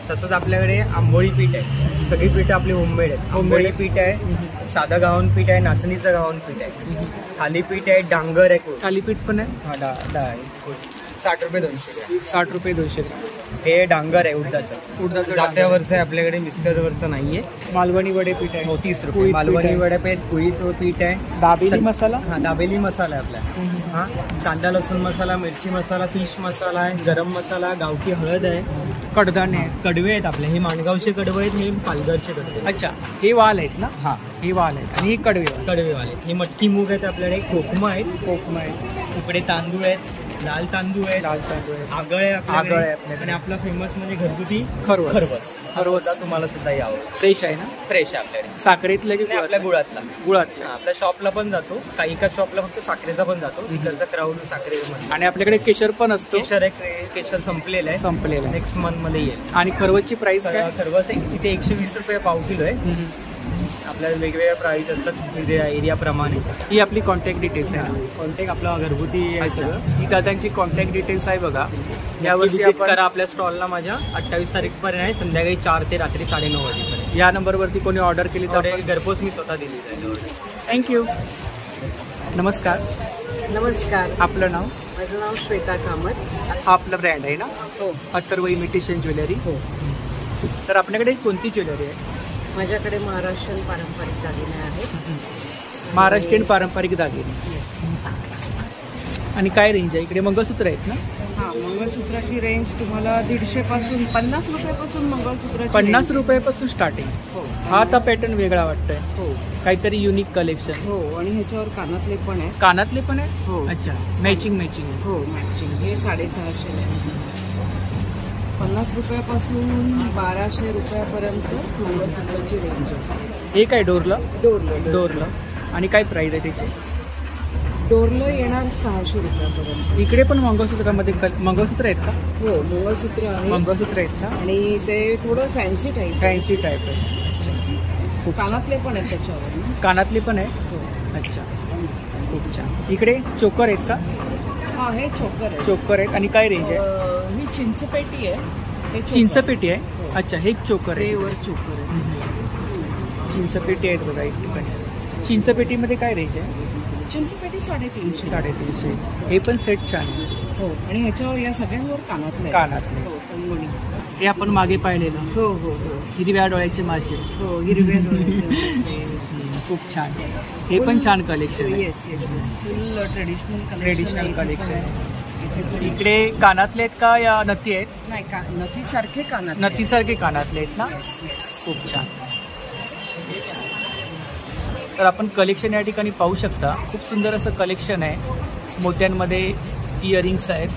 तसंच आपल्याकडे आंबोळी पीठ आहे. सगळी पीठ आपली होममेड आहे. आंबोळी पीठ आहे. साधं गावण पीठ आहे. नाचणीचं गावण पीठ आहे. थालीपीठ आहे. डांगर आहे. थालीपीठ पण आहे. 60 रुपये 200. 60 रुपये 200. हे डांगर आहे. उडदाचं जात्यावरचं आहे. आपल्याकडे मिस्टरवरचं नाहीये. मालवणी वडे पीठ आहे. 30 रुपये. मालवणी वडे पीठ. कुळीत पीठ आहे. दाबेली मसाला. हा दाबेली मसाला आहे आपला. हा कांदा लसूण मसाला, मिरची मसाला, फिश मसाला आहे. गरम मसाला, गावठी हळद आहे. कडधान्य आहे. कडवे आहेत आपले. हे माणगावचे कडवे आहेत. हे पालघरचे कडवे. अच्छा. हे वाल आहेत ना? हा हे वाल आहेत. आणि हे कडवेवाले. हे मटकी मूग आहेत आपल्याकडे. कोकमा आहेत. उकडे तांदूळ आहेत. लाल तांदूळ आहे. आगळ आहे आपल्याकडे. आणि आपला फेमस म्हणजे घरगुती खरवस तुम्हाला सुद्धा यावं. फ्रेश आहे ना? फ्रेश आहे आपल्याकडे. साखरेतलं की आपल्या गुळातला? आपल्या शॉपला पण जातो. काही शॉपला फक्त साखरेचा पण जातो. इकडचा क्राऊड साखरेमध्ये. आणि आपल्याकडे केशर पण असतो. केशर संपलेलं आहे. नेक्स्ट मंथ मध्ये येईल. आणि खरवसची प्राइस काय? खरवस इथे 120 रुपये पाव किलो आहे. आपल्याला वेगवेगळ्या प्राइस असतात एरिया प्रमाणे. ही आपली कॉन्टॅक्ट डिटेल्स आहे. कॉन्टॅक्ट आपला घरगुती आहे सगळं. ही दादांची कॉन्टॅक्ट डिटेल्स आहे बघा. यावरती करा. आपल्या स्टॉलला माझ्या 28 तारीखपर्यंत आहे. संध्याकाळी 4 ते रात्री 9:30 वाजेपर्यंत. या नंबरवरती कोणी ऑर्डर केली तर घरपोच मी स्वतः दिली जाईल. थँक्यू. नमस्कार. आपलं नाव? माझं नाव श्वेता कामत. हा आपला ब्रँड आहे ना? हो. Atharva imitation jewellery. हो. तर आपल्याकडे कोणती ज्वेलरी आहे? माझ्याकडे महाराष्ट्रीयन पारंपरिक दागिने आहेत. महाराष्ट्रीयन पारंपरिक दागिने. आणि काय रेंज आहे इकडे? मंगळसूत्र आहेत ना? हां, मंगळसूत्राची रेंज तुम्हाला 150 पासून 50 रुपयापासून मंगळसूत्राची 50 रुपयापासून स्टार्टिंग. हो. हा आता पॅटर्न वेगळा वाटतोय. हो. काहीतरी युनिक कलेक्शन. हो. आणि ह्याच्यावर कानातले पण आहे. कानातले पण आहे? हो. अच्छा. मॅचिंग. हो मॅचिंग. हे 650. 50 रुपयापासून 1200 रुपयापर्यंत मंगळसूत्राची रेंज आहे. हे काय डोरलं? डोरलं. आणि काय प्राइस आहे त्याची? डोरलं येणार 600 रुपयापर्यंत. इकडे पण मंगळसूत्रामध्ये मंगळसूत्र आहेत का? हो मंगळसूत्र आहे. मंगळसूत्र आहेत का? आणि ते थोडं फॅन्सी टाईप आहे. कानातले पण आहेत त्याच्यावर. कानातले पण आहे. हो. अच्छा. खूप छान. इकडे चोकर आहेत का? हा हे चोकर आहेत. आणि काय रेंज आहे? ही चिंचपेटी आहे. चिंचपेटी आहे. अच्छा. हे चोकर आहे. वर चोकर आहे. चिंचपेटी आहेत बघा एक ठिकाणी. चिंचपेटीमध्ये काय रेंज आहे? चिंचपेटी 350. 350. हे पण सेट छान आहे. हो. आणि ह्याच्यावर या सगळ्यांवर कानातले. कानातले. हो. कंगणी. हे आपण मागे पाहिलेलं. हो हो हो हिरव्या डोळ्याचे मासे. हो हिरव्या डोळ्याचे. खूप छान. हे पण छान कलेक्शन आहे. येस येस येस फुल ट्रेडिशनल कलेक्शन. इकडे कानातले आहेत का या नथी आहेत? नाही का नथीसारखे कानात. नथीसारखे कानातले आहेत ना. येस येस खूप छान. तर आपण कलेक्शन या ठिकाणी पाहू शकता. खूप सुंदर असं कलेक्शन आहे. मोत्यांमध्ये इयरिंग्स आहेत.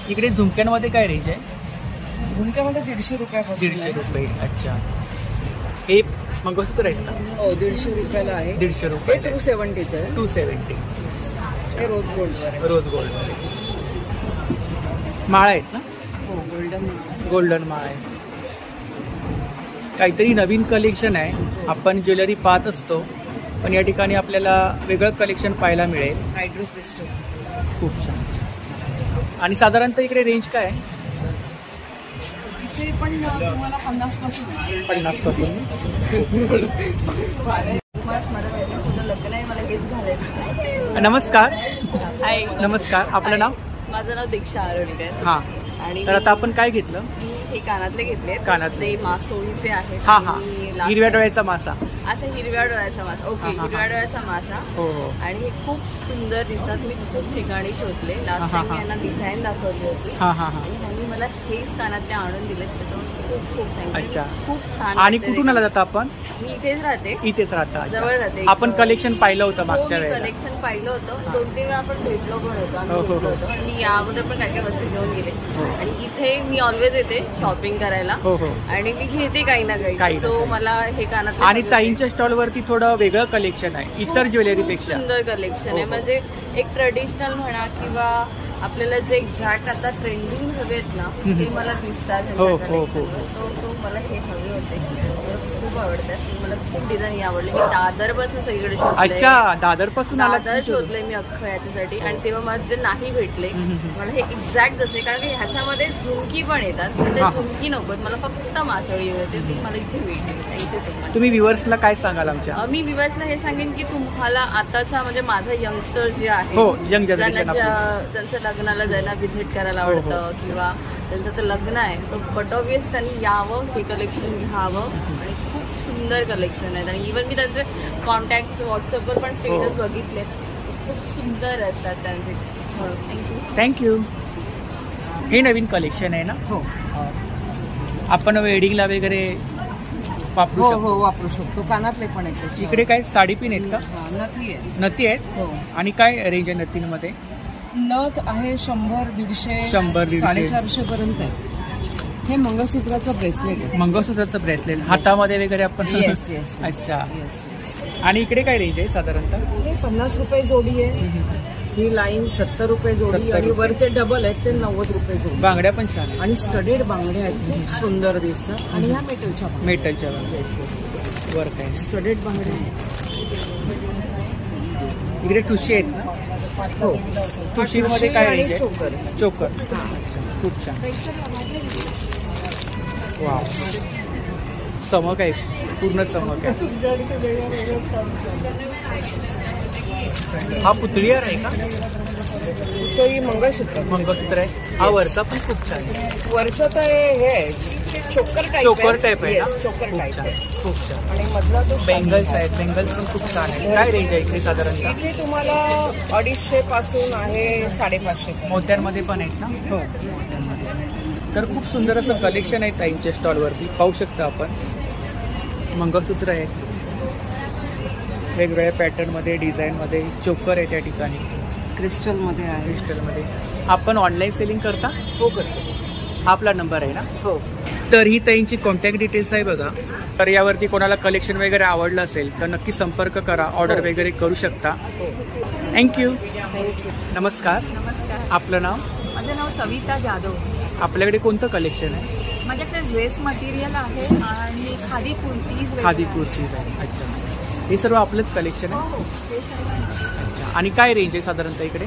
इकडे झुमक्यांमध्ये काय रेंज आहे? झुमक्यामध्ये 150 रुपयापासून. 150 रुपये. अच्छा. हे मंगळसूत्र आहेत ना? हो 150 रुपयाला आहे. 150 रुपये. 270चं आहे. 270. हे रोज गोल्डवर आहे. Rose gold. माळा आहेत ना? हो गोल्डन माळा आहे. काहीतरी नवीन कलेक्शन आहे. आपण ज्वेलरी पाहत असतो पण या ठिकाणी आपल्याला वेगळं कलेक्शन पाहायला मिळेल. Hydro crystal. खूप छान. आणि साधारणतः इकडे रेंज काय आहे? इथे पण तुम्हाला 50 पासून. 50 पासून. लग्न आहे मला हेच घालायचं. नमस्कार. हाय, नमस्कार. आपलं नाव? माझं नाव दीक्षा आरोडकर. हां. आणि तर आता आपण काय घेतलं? मी हे कानातले घेतले. कानातले. ते मासोळीचे आहेत. हां हां. आणि last हिरव्या डोळ्याचा मासा. अच्छा हिरव्या डोळ्याचा मासा. ओके हां, हां, हिरव्या डोळ्याचा मासा. हो हो. आणि हे खूप सुंदर दिसतात. मी खूप ठिकाणी शोधले. हां, लास्ट हां, टाइम मी हां. यांना डिझाईन दाखवली होती हां हां हां. आणि त्यांनी मला हेच कानातले आणून दिले. त्याच्यामुळे खूप खूप थँक्यू. अच्छा. खूप छान. आणि वाटतंय. कुठून आला जाता आपण? मी इथेच राहते. इथेच राहता. अच्छा. जवळ राहते. आपण कलेक्शन पाहिलं होतं मागच्या हो, मी वेळेला. कलेक्शन पाहिलं होतं. 2-3 वेळा आपण भेटलो पण होतो. आम्ही हो, हो, भेटलो हो. होतो. आणि मी या अगोदर पण काय काय वस्तू घेऊन गेले. हो. आणि इथे मी ऑलवेज येते शॉपिंग करायला. हो हो. आणि मी घेते काही ना काही काही. ना सो काही. मला हे कानातले आणि हवे ताईंच्या स्टॉलवरती थोडं वेगळं कलेक्शन आहे इतर खूप ज्वेलरीपेक्षा. सुंदर कलेक्शन आहे. हो, हो. म्हणजे एक ट्रेडिशनल म्हणा किंवा आपल्याला जे एक्झॅक्ट आता ट्रेंडिंग हवेत ना ते मला दिसतात. हो, हो, हो. तो मला हे हवे होते. मला खूप आवडतात. मला खूप डिझाईन आवडली. मी दादर पासून सगळीकडे शोधले. अच्छा. दादर पासून आला? दादर शोधले मी अख्खं याच्यासाठी. आणि तेव्हा मला जे नाही भेटले मला हे एक्झॅक्ट जसे कारण की ह्याच्यामध्ये झुमकी पण येतात. पण ते हा. झुमकी नकोत मला फक्त मासळी होते. ती मला इथे भेटली. इथे तुम्हाला तुम्ही व्ह्युअर्सला काय सांगाल आमच्या? मी विवासला हे सांगेन की तुम्हाला आताचा म्हणजे माझा यंगस्टर जे आहे हो, young generation त्यांचं लग्नाला जायला व्हिजिट करायला हो, हो. आवडतं किंवा त्यांचं तर लग्न आहे तर बट ऑब्वियस त्यांनी यावं हे कलेक्शन घ्यावं. आणि खूप सुंदर कलेक्शन आहेत. आणि इव्हन मी त्यांचे कॉन्टॅक्ट व्हॉट्सअपवर पण स्टेटस बघितले. खूप सुंदर असतात त्यांचे. थँक्यू. थँक्यू. हे नवीन कलेक्शन आहे ना? हो आपण वेडिंगला वगैरे वापरू हो शकतो. हो वापरू शकतो. कानातले पण आहेत त्याच्यावर. इकडे काय साडी पिन आहेत का? हा, नथी आहे. नथी आहेत. हो आणि काय रेंज आहे नथींमध्ये? नथ आहे 100-150 100-150 450 पर्यंत आहे. हे मंगळसूत्राचं ब्रेसलेट आहे. मंगळसूत्राचं ब्रेसलेट हातामध्ये वगैरे आपण. येस येस अच्छा. Yes yes. आणि इकडे काय रेंज आहे साधारणतः? हे 50 रुपये जोडी आहे. ही लाईन 70 रुपये जोडी. 70 आणि रुपये. वरचे डबल आहेत ते 90 रुपये जोडी. बांगड्या पण छान आहे. आणि स्टडेड बांगड्या आहेत. खूप सुंदर दिसतात. आणि ह्या मेटलच्या मेटलच्या येस वर काय स्टडेड बांगड्या आहेत. इकडे ठुशी आहेत ना? हो ठुशीमध्ये काय रेंज आहे? चोकर. चोकर. खूप छान. वा चमक आहे. पूर्ण चमक आहे. हा पुतळीहार आहे का? तो ही मंगळसूत्र. मंगळसूत्र आहे. हा वरचा पण खूप छान आहे. वरचं तर हे आहे. चोकर टाईप. चोकर टाईप आहे ना? चोकर खूप टाईप छान. आहे. खूप छान. आणि मधला तो बेंगल्स आहेत. बेंगल्स पण खूप छान आहे. काय रेंज आहे इकडे साधारणतः? इथे तुम्हाला 250 पासून आहे 550. मोत्यांमध्ये पण आहेत ना? हो तर खूप सुंदर असं कलेक्शन आहे ताईंच्या स्टॉलवरती. पाहू शकता आपण. मंगळसूत्र आहे वेगवेगळ्या पॅटर्नमध्ये डिझाईनमध्ये. चोकर आहे त्या ठिकाणी क्रिस्टलमध्ये आहे. क्रिस्टलमध्ये. आपण ऑनलाईन सेलिंग करता? हो करतो. हा आपला नंबर आहे ना? हो तर ही ताईंची कॉन्टॅक्ट डिटेल्स आहे बघा. तर यावरती कोणाला कलेक्शन वगैरे आवडलं असेल तर नक्की संपर्क करा. ऑर्डर वगैरे करू शकता. थँक्यू. थँक्यू. नमस्कार. नमस्कार. आपलं नाव? माझं नाव सविता जाधव. आपल्याकडे कोणतं कलेक्शन आहे? माझ्याकडे ड्रेस मटेरियल आहे आणि खादी कुर्तीज. खादी कुर्तीज आहे. अच्छा. हे सर्व आपलंच कलेक्शन आहे? हो हे सर्व अच्छा. आणि काय रेंज आहे साधारणतः इकडे?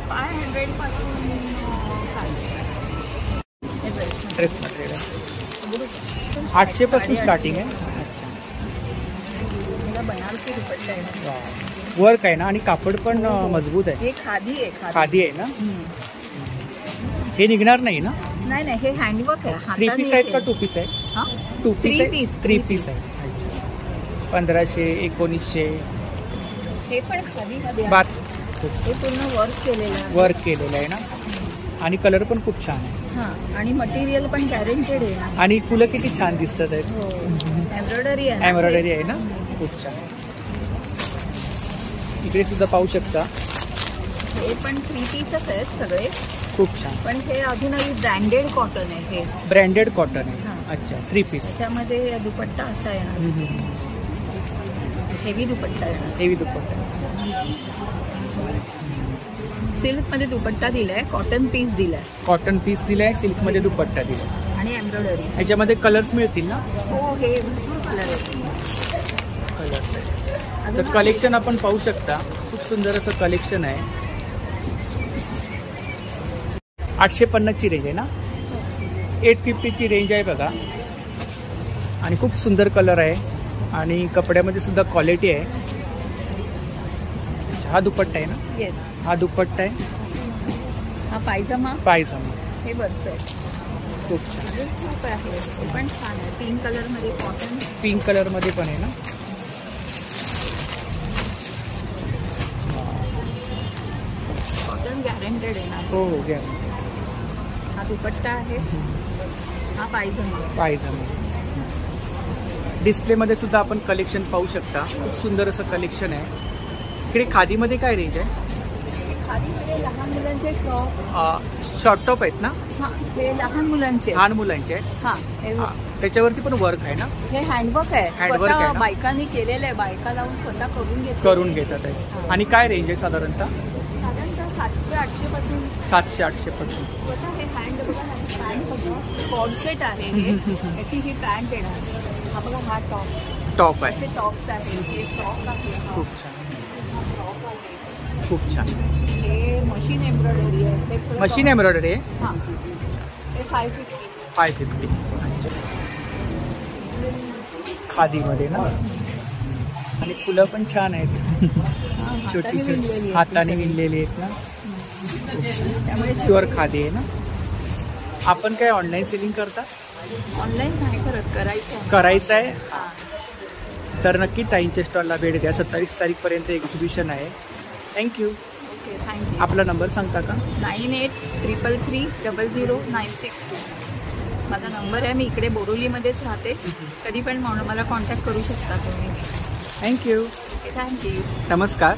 500 पासून ड्रेस मटेरियल आहे. 800 पासून स्टार्टिंग आहे. बनारसी दुपट्टा आहे. वर्क आहे ना? आणि कापड पण मजबूत आहे. हे खादी आहे. खादी आहे ना? हे निघणार नाही ना? नाही नाही, हे हँडवर्क आहे. 3 हाताने पीस आहेत का केलं. 2 पीस आहे? हा? 2 पीस 3 आहे? पीस. 3 पीस आहे. अच्छा. 1500, 1900 हे पण खादीमध्ये आहे. बात हे पूर्ण वर्क केलेलं आहे. वर्क केलेलं आहे ना, आणि कलर पण खूप छान आहे, हा, आणि मटेरियल पण गॅरंटेड आहे ना. आणि फुलं किती छान दिसतात आहेत. हो, एम्ब्रॉयडरी आहे ना. एम्ब्रॉयडरी आहे ना, खूप छान. इकडे सुद्धा पाहू शकता, हे पण 3 पीसच आहेत सगळे, खूप छान. पण हे अजूनही ब्रँडेड कॉटन आहे. हे ब्रँडेड कॉटन आहे. हा. अच्छा, 3 पीस. त्याच्यामध्ये दुपट्टा असा येणार, हेवी दुपट्टा येणार. हेवी दुपट्टा. सिल्क मध्ये दुपट्टा दिलाय, कॉटन पीस दिलाय, कॉटन पीस दिलाय, सिल्क मध्ये दुपट्टा दिलाय, आणि एम्ब्रॉयडरी. ह्याच्यामध्ये कलर्स मिळतील ना? हो, हे भरपूर कलर आहे. कलर्स आहे. तर कलेक्शन आपण पाहू शकता, खूप सुंदर असं कलेक्शन आहे. 850 ची रेंज आहे ना, 850 ची रेंज आहे बघा, आणि खूप सुंदर कलर आहे, आणि कपड्यामध्ये सुद्धा क्वालिटी आहे. हा दुपट्टा आहे ना? येस. हा दुपट्टा आहे, हा पायजमा, पायजमा. हे बर्स आहे. खूप छान. अजून खूप आहे, हे पण छान आहे. पिंक कलर मध्ये कॉटन, पिंक कलर मध्ये पण आहे ना. कॉटन गॅरंटेड आहे ना. हो हो, गॅरंटी. हा दुपट्टा आहे, हा पायजमा. पायजमा. डिस्प्लेमध्ये सुद्धा आपण कलेक्शन पाहू शकता, खूप सुंदर असं कलेक्शन आहे. इकडे खादीमध्ये काय रेंज आहे? खादीमध्ये लहान मुलांचे फ्रॉक, शॉर्ट टॉप आहेत ना? हा, हे लहान मुलांचे. लहान मुलांचे आहेत. हा, हे हा, त्याच्यावरती पण वर्क आहे ना? हे हँडवर्क आहे. हँडवर्क आहे स्वतः ना? बायकांनी केलेलं आहे. बायका लावून स्वतः करून घेतात आहे. आणि काय रेंज आहे साधारणतः? साधारणतः 700-800 पासून. 700-800 पासून. स्वतः हे हँड बघा ना, पॅन्ट बघा, कॉर्सेट आहे हे. याची ही पॅन्ट येणार. हा बघा, हा टॉप आहे. असे टॉप्स आहे, हे फ्रॉक आहे. हा. खूप छान, हा फ्रॉक आहे. खूप छान. हे मशीन एम्ब्रॉयडरी आहे. हे मशीन एम्ब्रॉयडरी आहे. हा, हे 550. 550. खादीमध्ये ना, आणि फुलं पण छान आहेत. छोटी छोटी हाताने विणलेली आहेत ना, त्यामुळे प्युअर खादी आहे ना. आपण काय ऑनलाईन सेलिंग करता? ऑनलाईन नाही करत, करायचं आहे. तर नक्की ताईंच्या स्टॉलला भेट द्या. 27 तारीखपर्यंत एक्झिबिशन आहे. थँक्यू. Okay, thank you. आपला नंबर सांगता का? 9833300962. माझा नंबर आहे. मी इकडे बोरिवलीमध्येच राहते. कधी पण मला कॉन्टॅक्ट करू शकता तुम्ही. थँक्यू. Okay, thank you. नमस्कार,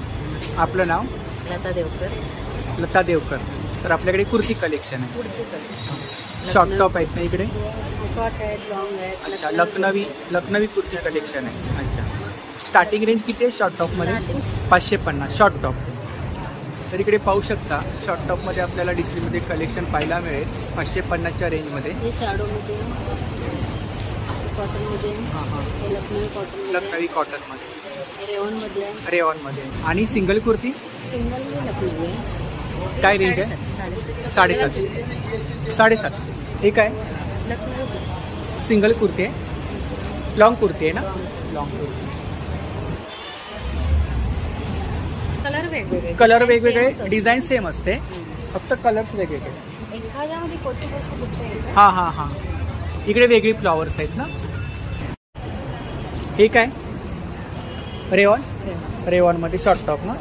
आपलं नाव? लता देवकर. लता देवकर. तर आपल्याकडे कुर्ती कलेक्शन आहे. पुढचे कलर शॉर्ट टॉप आहेत ना इकडे? शॉर्ट आहेत, लॉंग आहेत. अच्छा, लखनवी कुर्ती कलेक्शन आहे. अच्छा, स्टार्टिंग रेंज किती आहे शॉर्ट टॉपमध्ये? 550 short top. तर इकडे पाहू शकता, शॉर्ट टॉपमध्ये आपल्याला डिस्प्लेमध्ये कलेक्शन पाहायला मिळेल 550च्या रेंजमध्ये. हे शाडोमध्ये, कॉटनमध्ये, हां हां, हे लखनवी कॉटन, लखनवी कॉटनमध्ये, रेवनमध्ये आहे. रेऑनमध्ये. आणि सिंगल कुर्ती सिंगल हे लखनवी आहे. काय रेंज आहे? 750. 750. हे काय? लखनवी सिंगल कुर्ती आहे, लॉंग कुर्ती आहे ना? लॉंग कुर्ती. कलर वेगवेगळे. कलर वेगवेगळे, डिझाईन सेम असते, फक्त कलर्स वेगवेगळे. एखाद्यामध्ये कोणती गोष्ट कुठे येईल? हां हां हां. इकडे वेगळी फ्लॉवर्स आहेत ना. हे काय? रेऑन. रेऑनमध्ये शॉर्ट टॉप ना.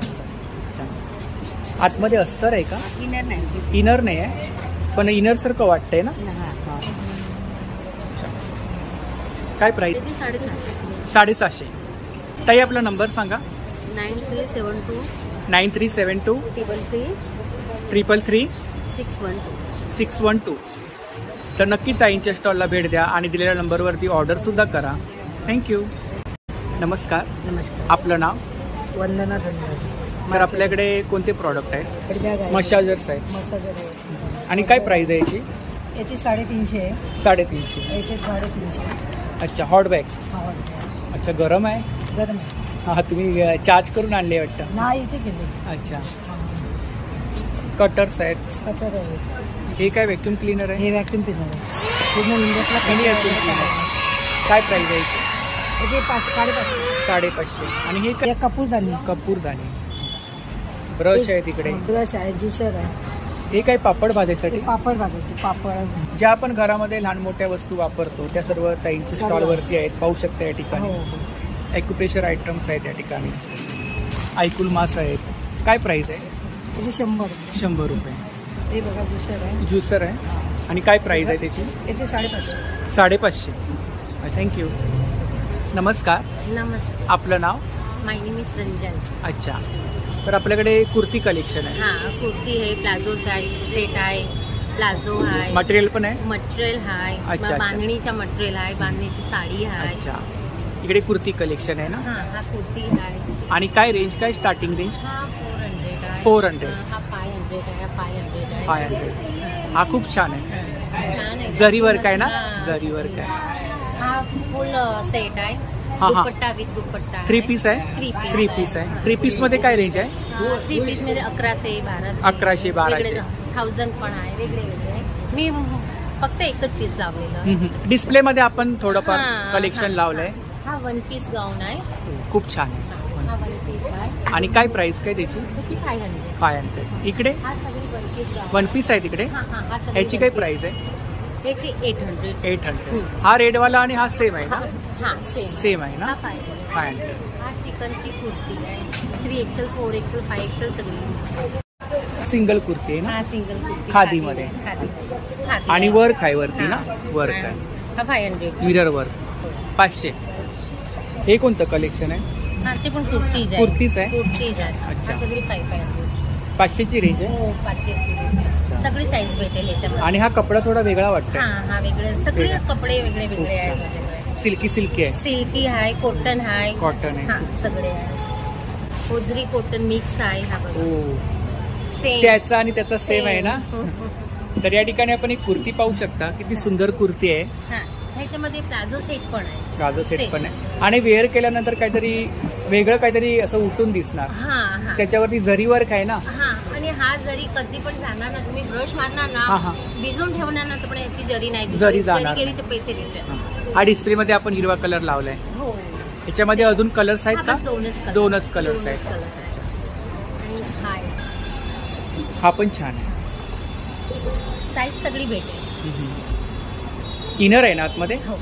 आतमध्ये अस्तर आहे का? इनर नाही. इनर नाही आहे, पण इनर सारखं वाटतंय ना. काय प्राइस? 750. 750. ताई आपला नंबर सांगा. 9372 9372 333 333 612. 612. तर नक्की ताईंच्या स्टॉलला भेट द्या आणि दिलेल्या नंबरवरती ऑर्डर सुद्धा करा. थँक्यू. नमस्कार, नमस्कार. आपलं नाव? वंदना धन्यवाद. तर आपल्याकडे कोणते प्रॉडक्ट आहेत? मसाजर्स आहेत. मसाजर आहे. आणि काय प्राइस आहे याची? याची 350 आहे. 350. याचे 350. अच्छा, हॉट बॅग. अच्छा, गरम आहे. गरम आहे. हां, तुम्ही चार्ज करून आणले वाटतं. नाही, इथे गेले. अच्छा, कटर्स आहेत. कटर आहे. हे काय व्हॅक्यूम क्लीनर आहे? हे व्हॅक्यूम क्लीनर आहे. पूर्ण इंडियातला मिनी व्हॅक्यूम क्लीनर. काय प्राइस आहे याची? याचे 550. 550. आणि हे काय? हे कपूरदानी. कपूरदानी. ब्रश आहे तिकडे. ब्रश आहे, ज्युसर आहे. हे काय पापड भाजायसाठी? पापड भाजायचे. पापड ज्या आपण घरामध्ये लहान मोठ्या वस्तू वापरतो त्या सर्व ताईंच्या स्टॉलवरती आहेत, पाहू शकता या ठिकाणी. ॲक्युप्रेशर आयटम्स आहेत या ठिकाणी, आयकुल मास आहेत. काय प्राइस आहे? त्याचे 100 रुपये. हे बघा ज्युसर आहे. ज्युसर आहे. आणि काय प्राइस आहे त्याची? याचे 550. 550. थँक्यू. नमस्कार. नमस्ते. आपलं नाव? माय नेम इज रंजन. अच्छा. तर आपल्याकडे कुर्ती कलेक्शन आहे. हाँ, कुर्ती है, प्लाझो सेट आहे, प्लाझो आहे, मटेरियल पण आहे. मटेरियल आहे. अच्छा. बांधणीचा मटेरियल आहे, बांधणीची साडी आहे. अच्छा. इकडे कुर्ती कलेक्शन आहे ना. हा कुर्ती आहे. आणि काय रेंज, काय स्टार्टिंग रेंज? हा 400 आहे. 400. हा 500 आहे. 500 आहे. 500. हा खूप छान आहे. छान आहे. जरी वर्क आहे ना. हा. जरी वर्क आहे. हा फुल सेट आहे. हा. दुपट्टा विथ दुपट्टा. 3 पीस आहे. 3 पीस आहे. 3 पीस मध्ये काय रेंज आहे? 3 पीस मध्ये 1100 1200. 1100 1200. 1000 पण आहे. वेगळे वेगळे. मी फक्त एकच पीस लावलेलं. डिस्प्ले मध्ये आपण थोडंफार हा, कलेक्शन लावलंय. हा 1 पीस गाऊन आहे. खूप छान आहे. हा 1 पीस आहे. आणि काय प्राइस काय त्याची? त्याची 500. 500. इकडे हा सगळी 1 पीस गाऊन. 1 पीस आहे तिकडे. हा सगळी ह्याची one काय piece. प्राइस आहे? ह्याची 800. 800. हा रेडवाला आणि हा सेम आहे ना? हा सेम. सेम आहे ना. हा 500. 500. हा चिकनची कुर्ती आहे. 3XL 4XL 5XL सगळी. सिंगल कुर्ती आहे ना. हा सिंगल कुर्ती. खादीमध्ये. खादी. आणि वर्क आहे वरती ना. वर्क आहे. हा 500. Mirror work. 500. हे कोणतं कलेक्शन आहे? हा ते पण कुर्तीज आहे. कुर्तीच आहे. कुर्तीज आहे. अच्छा. हा सगळी 500. 500ची रेंज आहे. हो 500. सगळी साईज भेटेल याच्यामध्ये. आणि हा कपडा थोडा वेगळा वाटतोय. हा वेगळे सगळे कपडे वेगळे वेगळे आहेत. सिल्की आहे. सिल्की आहे, कॉटन आहे. कॉटन आहे. हा सगळे आहे. होजरी कॉटन मिक्स आहे. हा बघा हो. सेम. त्याचा आणि त्याचा सेम आहे ना. तर या ठिकाणी आपण एक कुर्ती पाहू शकता. किती सुंदर कुर्ती आहे. हा ह्याच्यामध्ये प्लाझो सेट पण आहे. प्लाझो सेट पण आहे. आणि वेअर केल्यानंतर काहीतरी वेगळं काहीतरी असं उठून दिसणार. हा त्याच्यावरती जरी वर्क आहे ना. हा आणि हा जरी कधी पण जाणार ना, तुम्ही ब्रश मारणार हा. ना, भिजून ठेवणार ना, तर पण याची जरी नाही दिसत. जरी जाणार. गेली तर पैसे देते. हा डिस्प्ले मध्ये आपण हिरवा कलर लावलाय. हो. याच्यामध्ये अजून कलर्स आहेत हा का? बस दोनच कलर्स आहेत. आणि हा आहे. हा पण छान आहे. साईज सगळी भेटेल. इनर आहे ना आतमध्ये. हो.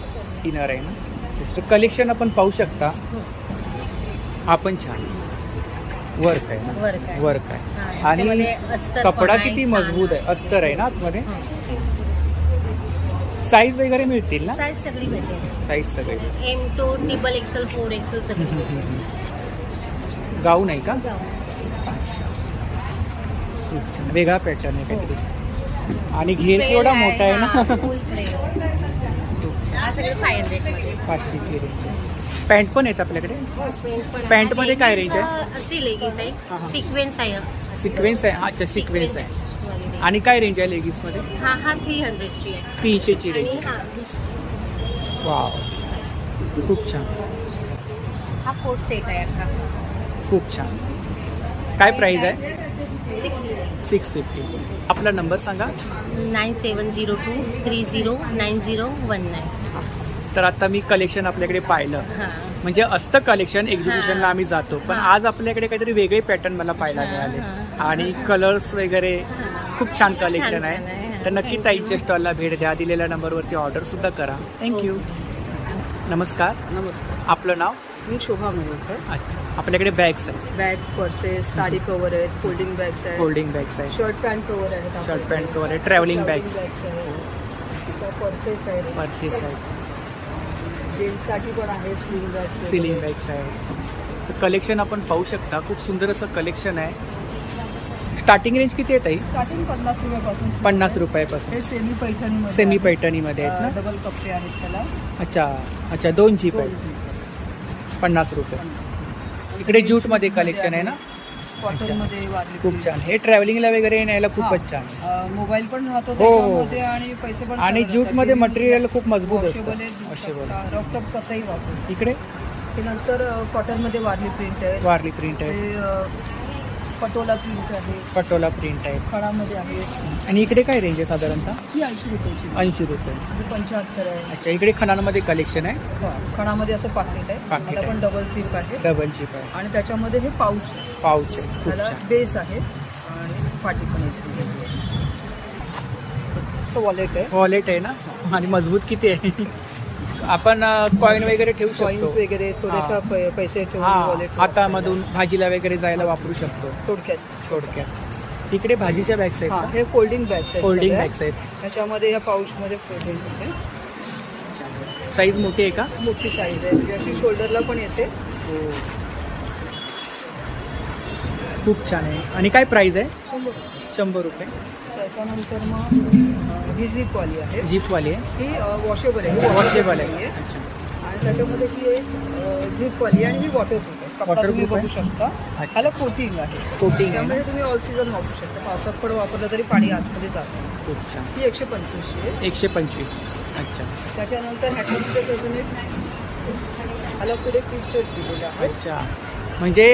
इनर आहे ना. तर कलेक्शन आपण पाहू शकता. हा पण छान वर्क आहे ना. वर्क आहे. आणि कपडा किती मजबूत आहे. अस्तर आहे ना आतमध्ये. साईज वगैरे मिळतील ना. साईज सगळी भेटेल. साईज सगळे. M2 XXL 4XL सगळी भेटेल. गाऊन आहे का? वेगळा पॅटर्न आहे काहीतरी. आणि घेर केवढा मोठा आहे ना. फुल ट्रे. हा सगळं 500 मध्ये. 500ची रेंज. पॅन्ट पण आहेत आपल्याकडे. पॅन्ट मध्ये काय रेंज आहे? अशी लेगीस आहे. सिक्वेन्स आहे. सिक्वेन्स आहे. अच्छा सिक्वेन्स आहे. आणि काय रेंज आहे लेगीस मध्ये? हा 300ची आहे. 300ची रेंज. आणि हा वाव खूप छान. हा कोट सेट आहे अख्खा. खूप छान. काय प्राइस आहे? 650. आपला नंबर सांगा. 9702309019. तर आता मी कलेक्शन आपल्याकडे पाहिलं. हा म्हणजे असतं कलेक्शन एक्झिबिशनला आम्ही जातो, पण आज आपल्याकडे काहीतरी वेगळे पॅटर्न मला पाहायला मिळाले. आणि कलर्स वगैरे खूप छान कलेक्शन आहे. तर नक्की ताईंच्या स्टॉलला भेट द्या. दिलेल्या नंबरवरती ऑर्डर सुद्धा करा. थँक्यू. नमस्कार. आपलं नाव? मी शोभा मेहकर. अच्छा. आपल्याकडे बॅग्स आहेत. बॅग, पर्सेस, साडी कव्हर आहेत, फोल्डिंग बॅग्स आहेत, फोल्डिंग बॅग्स आहेत, शर्ट पॅन्ट कव्हर आहेत, शर्ट पॅन्ट कव्हर आहे, ट्रॅव्हलिंग बॅग्स, पर्सेस आहेत, पर्सेस आहेत, जेंट्ससाठी पण आहे, स्लिंग बॅग्स, सिलिंग बॅग्स आहेत. तर कलेक्शन आपण पाहू शकता. खूप सुंदर असं कलेक्शन आहे. स्टार्टिंग रेंज किती आहे ताई? स्टार्टिंग 50 रुपयापासून. 50 रुपयापासून. हे सेमी पैठणी. सेमी पैठणीमध्ये आहेत ना. डबल कपडे आहेत त्याला. अच्छा अच्छा. 2 जीप आहे. 50 रुपये. इकडे ज्यूट मध्ये कलेक्शन आहे ना. कॉटन मध्ये वारली. खूप छान. हे ट्रॅव्हलिंगला वगैरे न्यायला खूपच छान. मोबाईल पण राहतो हो. त्याच्यामध्ये आणि पैसे पण. आणि ज्यूट मध्ये मटेरियल खूप मजबूत असतं. रॉकटॉप कसंही वापरू. इकडे ते नंतर कॉटन मध्ये वारली प्रिंट आहे. वारली प्रिंट आहे. पटोला प्रिंट आहे. पटोला प्रिंट आहे. खणामध्ये आहे. आणि इकडे काय रेंज आहे साधारणतः? ही 80 रुपयाची. 80 रुपये. 75 आहे. अच्छा. इकडे खणामध्ये कलेक्शन आहे. खणामध्ये असं पाकिट आहे. पाकिट आहे. पण डबल झिप आहे. डबल जीप आहे. आणि त्याच्यामध्ये हे पाऊच आहे. पाऊच आहे. खूप त्याला छान. बेस आहे आणि पाटी पण आहे. टाईपचं वॉलेट आहे. वॉलेट आहे ना, आणि मजबूत किती आहे. आपण कॉईन वगैरे ठेवू कॉईन्स शकतो. वगैरे थोडेसा पैसे ठेवून हा, वॉलेट हातामधून भाजीला वगैरे जायला वापरू शकतो थोडक्यात. इकडे भाजीच्या बॅग्स आहेत हा, का? हे फोल्डिंग बॅग्स आहेत. फोल्डिंग सगळ्या. बॅग्स आहेत. त्याच्यामध्ये या पाऊचमध्ये फोल्डिंग आहे. साईज मोठी आहे का? मोठी साईज आहे, म्हणजे अशी शोल्डरला पण येते. खूप छान आहे. आणि काय प्राइस आहे? 100 रुपये. त्याच्यानंतर मग ही झिपवाली आहे. जीपवाली आहे. ही वॉशेबल आहे. वॉशेबल आहे. आणि त्याच्यामध्ये ही एक झिपवाली आणि ही वॉटरप्रूफ आहे. कपडा तुम्ही Waterproof बघू शकता. ह्याला कोटिंग आहे. कोटिंग आहे. त्यामुळे तुम्ही ऑल सीझन वापरू शकता. पावसात पण वापरलं तरी पाणी आतमध्ये जातं. खूप छान. ही 125 आहे. 125. अच्छा त्याच्यानंतर ह्याच्यामध्ये अजून एक ह्याला पुढे फिल्टर दिलेलं आहे. अच्छा, म्हणजे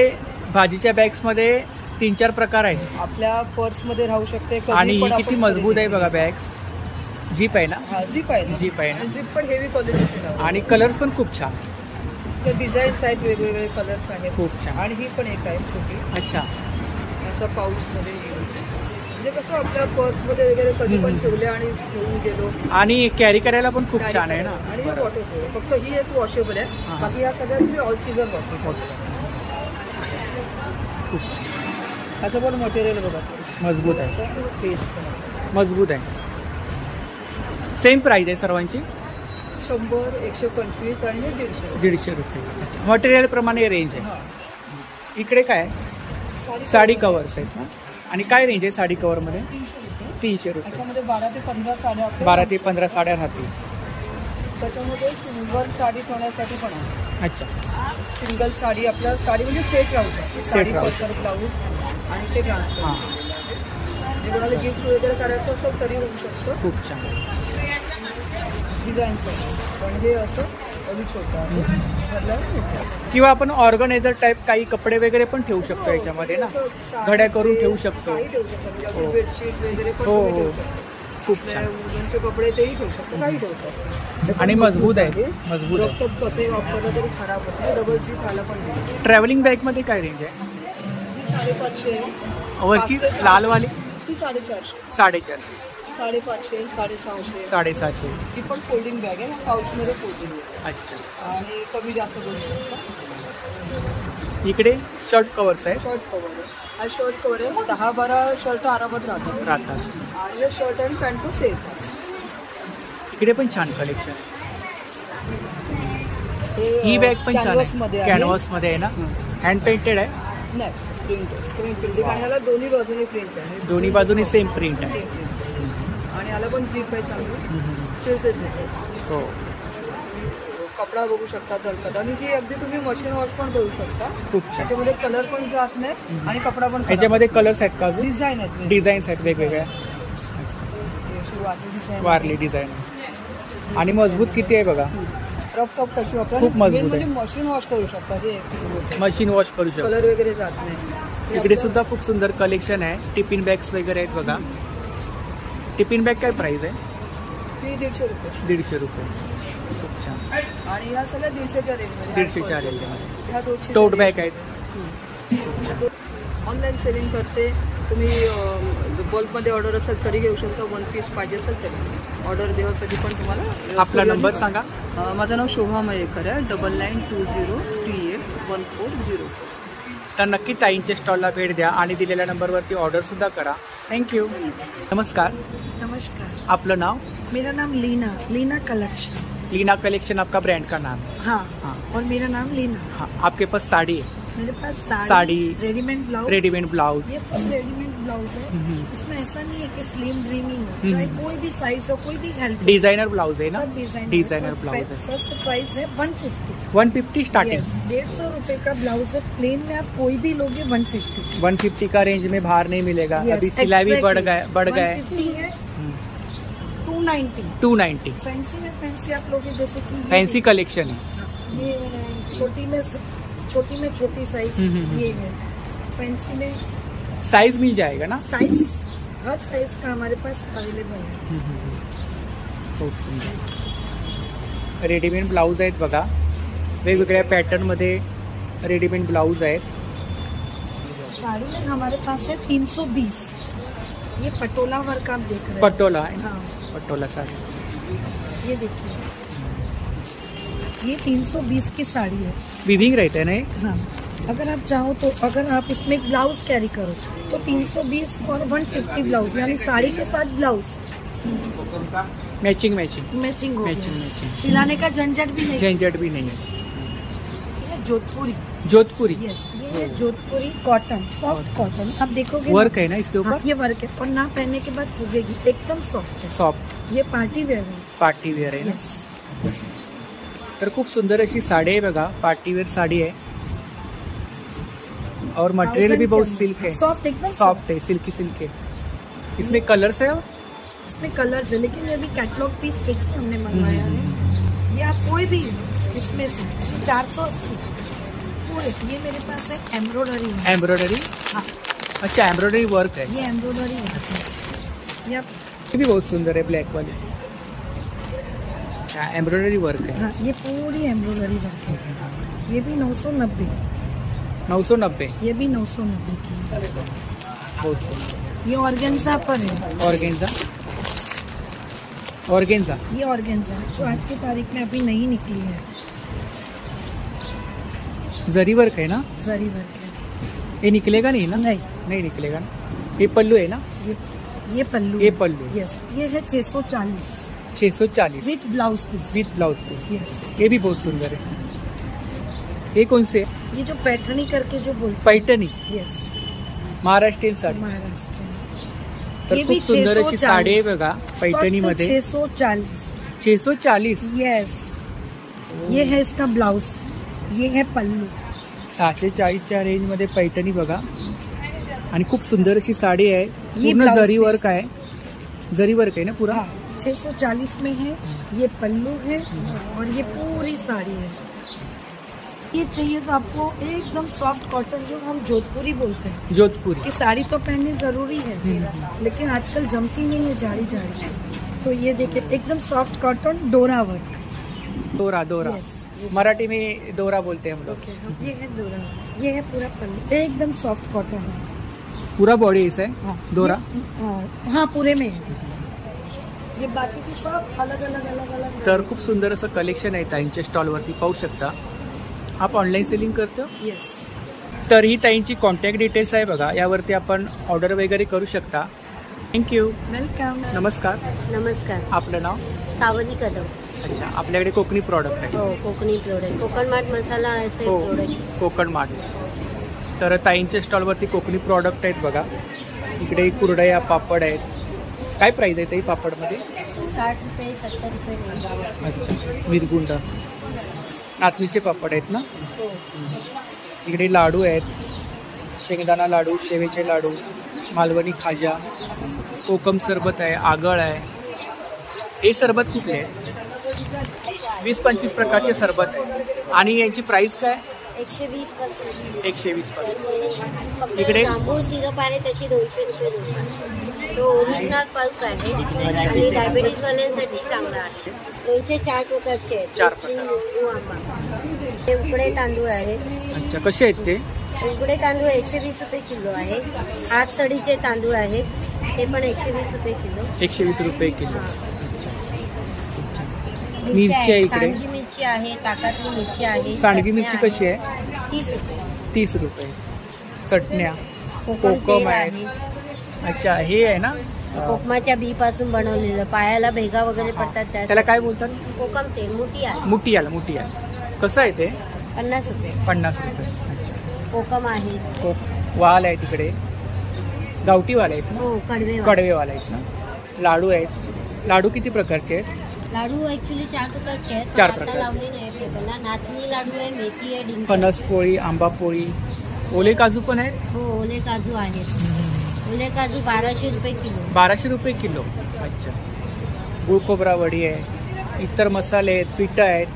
भाजीच्या बॅग्स मध्ये 3-4 प्रकार आहेत. आपल्या पर्समध्ये राहू शकते. कधी आणि पण ही आपण किती मजबूत आहे खरेदी बघा बॅग्स. जीप आहे ना? हा, झिप आहे. जीप आहे ना? झिप पण हेवी क्वालिटीची आहे. आणि कलर्स पण खूप छान. डिझाईन्स आहेत, वेगवेगळे कलर्स आहेत. खूप छान. आणि ही पण एक आहे छोटी, अच्छा, असं पाऊचमध्ये येईल. म्हणजे कसं आपल्या पर्समध्ये वगैरे कधी पण ठेवले आणि घेऊन गेलो. आणि कॅरी करायला पण खूप छान आहे ना. आणि हे वॉटरप्रूफ. फक्त ही एक वॉशेबल आहे. बाकी या सगळ्या तुम्ही ऑल सीझन वापरू शकता. असं पण मटेरियल बघा, मजबूत आहे. फेस पण मजबूत आहे. सेम प्राइस आहे सर्वांची? 100, 125 आणि 150. 150 रुपये. मटेरियल प्रमाणे रेंज आहे. इकडे काय आहे? साडी कवर्स आहेत ना. आणि काय रेंज आहे साडी कवर मध्ये? 300 रुपये. त्याच्यामध्ये 12 ते 15 साड्या. 12 ते 15 साड्या राहतील. त्याच्यामध्ये सिंगल साडी ठेवण्यासाठी पण आहे. अच्छा, सिंगल साडी, आपल्या साडी म्हणजे सेट राहू शकते. साडी, राहू पदर, ब्लाऊज आणि ते ट्रान्सफर. म्हणजे कोणाला गिफ्ट वगैरे करायचं असेल तरी होऊ शकतं. खूप छान. डिझाईनचं पण हे असं अगदी छोटं आहे. किंवा आपण ऑर्गनायझर टाईप काही कपडे वगैरे पण ठेवू शकतो याच्यामध्ये ना. घड्या करून ठेवू शकतो. काही ठेवू शकतो. म्हणजे आपली बेडशीट वगैरे पण हो, तुम्ही हो. ठेवू शकतो. खूप छान. उलनचे कपडे तेही ठेवू शकतो. काही ठेवू शकतो. आणि मजबूत आहे. मजबूत आहे. रक्त कसंही वापरलं तरी खराब होत नाही. डबल जीप ह्याला पण दिली. ट्रॅव्हलिंग बॅग मध्ये काय रेंज आहे? 550 आहे. वरची लालवाली ती 450. 450. 550, 650. 750. ती पण फोल्डिंग बॅग आहे. पाऊचमध्ये फोल्डिंग आहे. अच्छा. आणि कमी जास्त करू शकतो. इकडे शर्ट कवर्स आहे. शर्ट कवर आहे. हा शर्ट कवर आहे. 10-12 शर्ट आरामात राहतात. आणि हे शर्ट आणि पॅन्ट तो सेफ. इकडे पण छान कलेक्शन. ही बॅग पण छान आहे. कॅनव्हास मध्ये आहे ना. हँड पेंटेड आहे. नाही, प्रिंट, स्क्रीन प्रिंटिंग. आणि ह्याला दोन्ही बाजूने प्रिंट आहे. दोन्ही बाजूनी सेम प्रिंट आहे. आणि ह्याला पण जीप आहे चांगली. स्टिल्सच नाही. हो. कपडा बघू शकता जळकत. आणि ती अगदी तुम्ही मशीन वॉश पण करू शकता. खूप छान. त्याच्यामध्ये कलर पण जात नाही आणि कपडा पण. याच्यामध्ये कलर्स आहेत का अजून? डिझाईन आहेत. डिझाईन्स आहेत वेगवेगळ्या. वारली डिझाईन. आणि मजबूत किती आहे बघा. रफ टॉप कशी वापरा. खूप मजबूत म्हणजे मशीन वॉश करू शकता. ते मशीन वॉश करू शकतो. कलर वगैरे जात नाही. इकडे सुद्धा खूप सुंदर कलेक्शन आहे. टिफिन बॅग्स वगैरे आहेत बघा. टिफिन बॅग काय प्राइस आहे? ती 150 रुपये. 150 रुपये. खूप छान. आणि ह्या सगळ्या 150च्या रेंजमध्ये. 150च्या रेंजमध्ये. ह्या 200 टोट बॅग आहेत. ऑनलाईन सेलिंग करते. तुम्ही बल्कमध्ये ऑर्डर असेल तरी घेऊ शकता. 1 पीस पाहिजे असेल तरी ऑर्डर देऊ. कधी पण तुम्हाला. आपला नंबर सांगा. माझं नाव शोभा मयेकर आहे. 9920381404. तर नक्की ताईंच्या स्टॉलला भेट द्या आणि दिलेल्या नंबरवरती ऑर्डर सुद्धा करा. थँक्यू. नमस्कार. नमस्कार. आपलं नाव? मेरा नाम लीना कलेक्शन. लीना कलेक्शन आपका ब्रांड का नाम है? हाँ. और मेरा नाम लीना. हाँ. आपके पास साड़ी है? मेरे pass sari, readymade blouse. Readymade blouse. ये सब रेडीमेड ब्लाउज है. इसमें ऐसा नहीं है कि स्लिम ड्रीमिंग हो. चाहे कोई भी साइज हो, कोई भी हेल्थ. डिजाइनर ब्लाउज है ना? डिजाइनर ब्लाउज है. फर्स्ट प्राइस है 150. 150 स्टार्टिंग. 150 रुपए का ब्लाउज है. प्लेन में आप कोई भी लोगे 150. 150 का रेंज में बाहर नहीं मिलेगा. अभी सिलाई भी बढ़ गया है. 290. फैंसी में फैंसी आप लोगे जैसे कि फैंसी कलेक्शन है. ये छोटी में छोटी साइज. ये है फैंसी में. साइज मिल जाएगा ना? साइज हर साइज का हमारे पास अवेलेबल है. खूप सुंदर रेडीमेड ब्लाऊज आहेत बघा. वेगवेगळ्या पॅटर्न मध्ये रेडीमेड ब्लाऊज आहेत. साड़ी में हमारे पास है 320. ये पटोला वर्क आप देख रहे हैं। पटोला है, हाँ, पटोला साड़ी। ये देखिए, ये 320 की साड़ी है। विविंग रहते हैं ना ये? हाँ, अगर आप चाहो तो अगर आप इसमें ब्लाउज कैरी करो तो 320 और 150 ब्लाउज, यानी साड़ी के साथ ब्लाउज मैचिंग मैचिंग हो मैचिंग गया। मैचिंग, सिलाने का झंझट भी नहीं। झंझट भी नहीं है। ये जोधपुरी, जोधपुरी यस, ये है जोधपुरी कॉटन, सॉफ्ट कॉटन। आप देखोगे वर्क है ना इसके हाँ, ऊपर? ये वर्क है और ना पहनने के बाद फूगेगी, एकदम सॉफ्ट है। सॉफ्ट ये पार्टी वेयर है। पार्टी वेअर आहे ना? यस, तर खूप सुंदर अशी साडी आहे बघा, पार्टी वेअर साड़ी है और मटेरियल भी बहुत सिल्क है, सॉफ्ट, एकदम सॉफ्ट है, सिल्की सिल्क है। इसमें कलर्स है? इसमें कलर्स है, लेकिन ये भी कैटलॉग पीस एक ही हमने मंगवाया है। ये आप कोई भी इसमें से 480 पूरे। ये मेरे पास है एम्ब्रॉयडरी है। एम्ब्रॉयडरी? हाँ, अच्छा, एम्ब्रॉयडरी वर्क है। ये एम्ब्रॉयडरी है। ये आप ये भी बहुत सुंदर है, ब्लैक वाली। एम्ब्रॉयडरी वर्क है। हाँ, ये पूरी एम्ब्रॉयडरी वर्क है। ये भी 990, 990, ये भी 990 की। बहुत सुंदर। ये ऑर्गेन्जा पर है। ऑर्गेन्जा, ऑर्गेन्जा ये ऑर्गेन्जा जो आज की तारीख में अभी नहीं निकली है, जरी वर्क है ना? जरी वर्क है। ये निकलेगा नहीं ना? नहीं, नहीं निकलेगा ना? ये पल्लू है ना? ये पल्लू, ये पल्लू है। यस, ये है 640 640 with blouse piece. With blouse piece. Yes, ये भी बहुत सुंदर है। ये कौन से? ये जो पैठनी करके जो बोलते पैठणी, हैं, यस, महाराष्ट्रीयन साडी। महाराष्ट्र। तर ये भी खूप सुंदर अशी 640 साडी आहे बघा, पैठणी मध्ये। 640, 640, यस। ये है इसका ब्लाउज, ये है पल्लू। 640च्या रेंज मध्ये पैठणी बघा, आणि खूप सुंदर अशी साडी आहे, पूर्ण ब्लाउज जरी पीस। वर्क आहे, जरी वर्क आहे ना पूरा? 640 में है, ये पल्लू है और ये पूरी साड़ी है। ये चाहिए तो आपको एकदम सॉफ्ट कॉटन, जो हम जोधपुरी बोलते हैं। जोधपुरी। कि साड़ी तो पहननी जरूरी है, लेकिन आजकल जमती नहीं है जाड़ी जाड़ी। तो ये देखिए, एकदम सॉफ्ट कॉटन, डोरा वर्क। दोरा, दोरा Yes, मराठी में दोरा बोलते हैं हम लोग। ये है डोरा, ये है पूरा पल्लू, एकदम सॉफ्ट कॉटन है। पूरा बॉडी इस है दोरा? हाँ, पूरे में है। ये बाकी की सब अलग अलग अलग अलग। तर खूप सुंदर असं कलेक्शन आहे ताईंच्या स्टॉलवरती, पाहू शकता। आप ऑनलाईन सेलिंग करतो? यस। तर ही ताईंची कॉन्टॅक्ट डिटेल्स आहे बघा, यावरती आपण ऑर्डर वगैरे करू शकता। Thank you, welcome. नमस्कार, नमस्कार, आपलं नाव? सावनी कदम। अच्छा, आपल्याकडे कोकणी प्रॉडक्ट आहे? हो, कोकणी प्रोडक्ट, कोकण माठ मसाला असे हो, प्रोडक्ट। कोकण माठ। तर ताईंच्या स्टॉलवरती कोकणी प्रॉडक्ट आहेत बघा, इकडे कुरडया, पापड आहेत। काय प्राइस आहे ताई पापडमध्ये? 60 रुपये, 70 रुपये रेंज। अच्छा, विरगुंडा, नाचणीचे पापड आहेत ना? हो, इकडे लाडू आहेत, शेंगदाणा लाडू, शेवेचे लाडू, मालवणी खाजा, कोकम सरबत आहे, आगळ आहे। हे सरबत कुठले आहे? 20-25 प्रकारचे सरबत आहे। आणि यांची प्राइस काय? 120 पासून 120 पासून। फक्त इकडे? जांभूळ सिरप आहे त्याची 200 रुपये देतो। तो ओरिजिनल पल्प आहे आणि डायबिटीज वाल्यांसाठी चांगला आहे। 204 प्रकारचे आहेत। 4 मिरची, लिंबू, आंबा। हे उकडे तांदूळ आहेत। अच्छा, कसे आहेत ते? उकडे तांदूळ 120 रुपये किलो आहे। हात सडीचे तांदूळ आहेत, ते पण 120 रुपये किलो। 120 रुपये किलो। हा. मिरची आहे इकडे? सांडगी मिरची आहे, ताकातली मिरची आहे। सांडगी मिरची चटण्या कशी आहे? आहेत, 30 रुपये। 30 रुपये। चटण्या, कोकम कोकम तेल आहे। आहे, अच्छा, हे आहे ना? कोकमाच्या बी पासून बनवलेलं, पायाला भेगा वगैरे पडतात त्याला काय बोलतात? कोकम तेल मोठी आहे, मुठियाला, मुठियाला। कसं आहे ते? 50 रुपये। 50 रुपये। कोकम आहे, वाल आहे तिकडे, गावठी वाल आहेत ना? हो, कडवे कडवे वाल आहेत ना? लाडू आहेत। लाडू किती प्रकारचे आहेत? लाडू ऍक्च्युली 4 प्रकारचे आहेत, 4 आता प्रकार. लावले नाही टेबलला। नाचणी लाडू आहे, मेथी आहे, डिंक आहे. फणस पोळी, आंबा पोळी, ओले काजू पण आहेत? हो, ओले काजू आहेत। ओले काजू 1200 रुपये किलो। 1200 रुपये किलो। अच्छा, गुळ खोबरा वडी आहे, इतर मसाले आहेत, पिठं आहेत,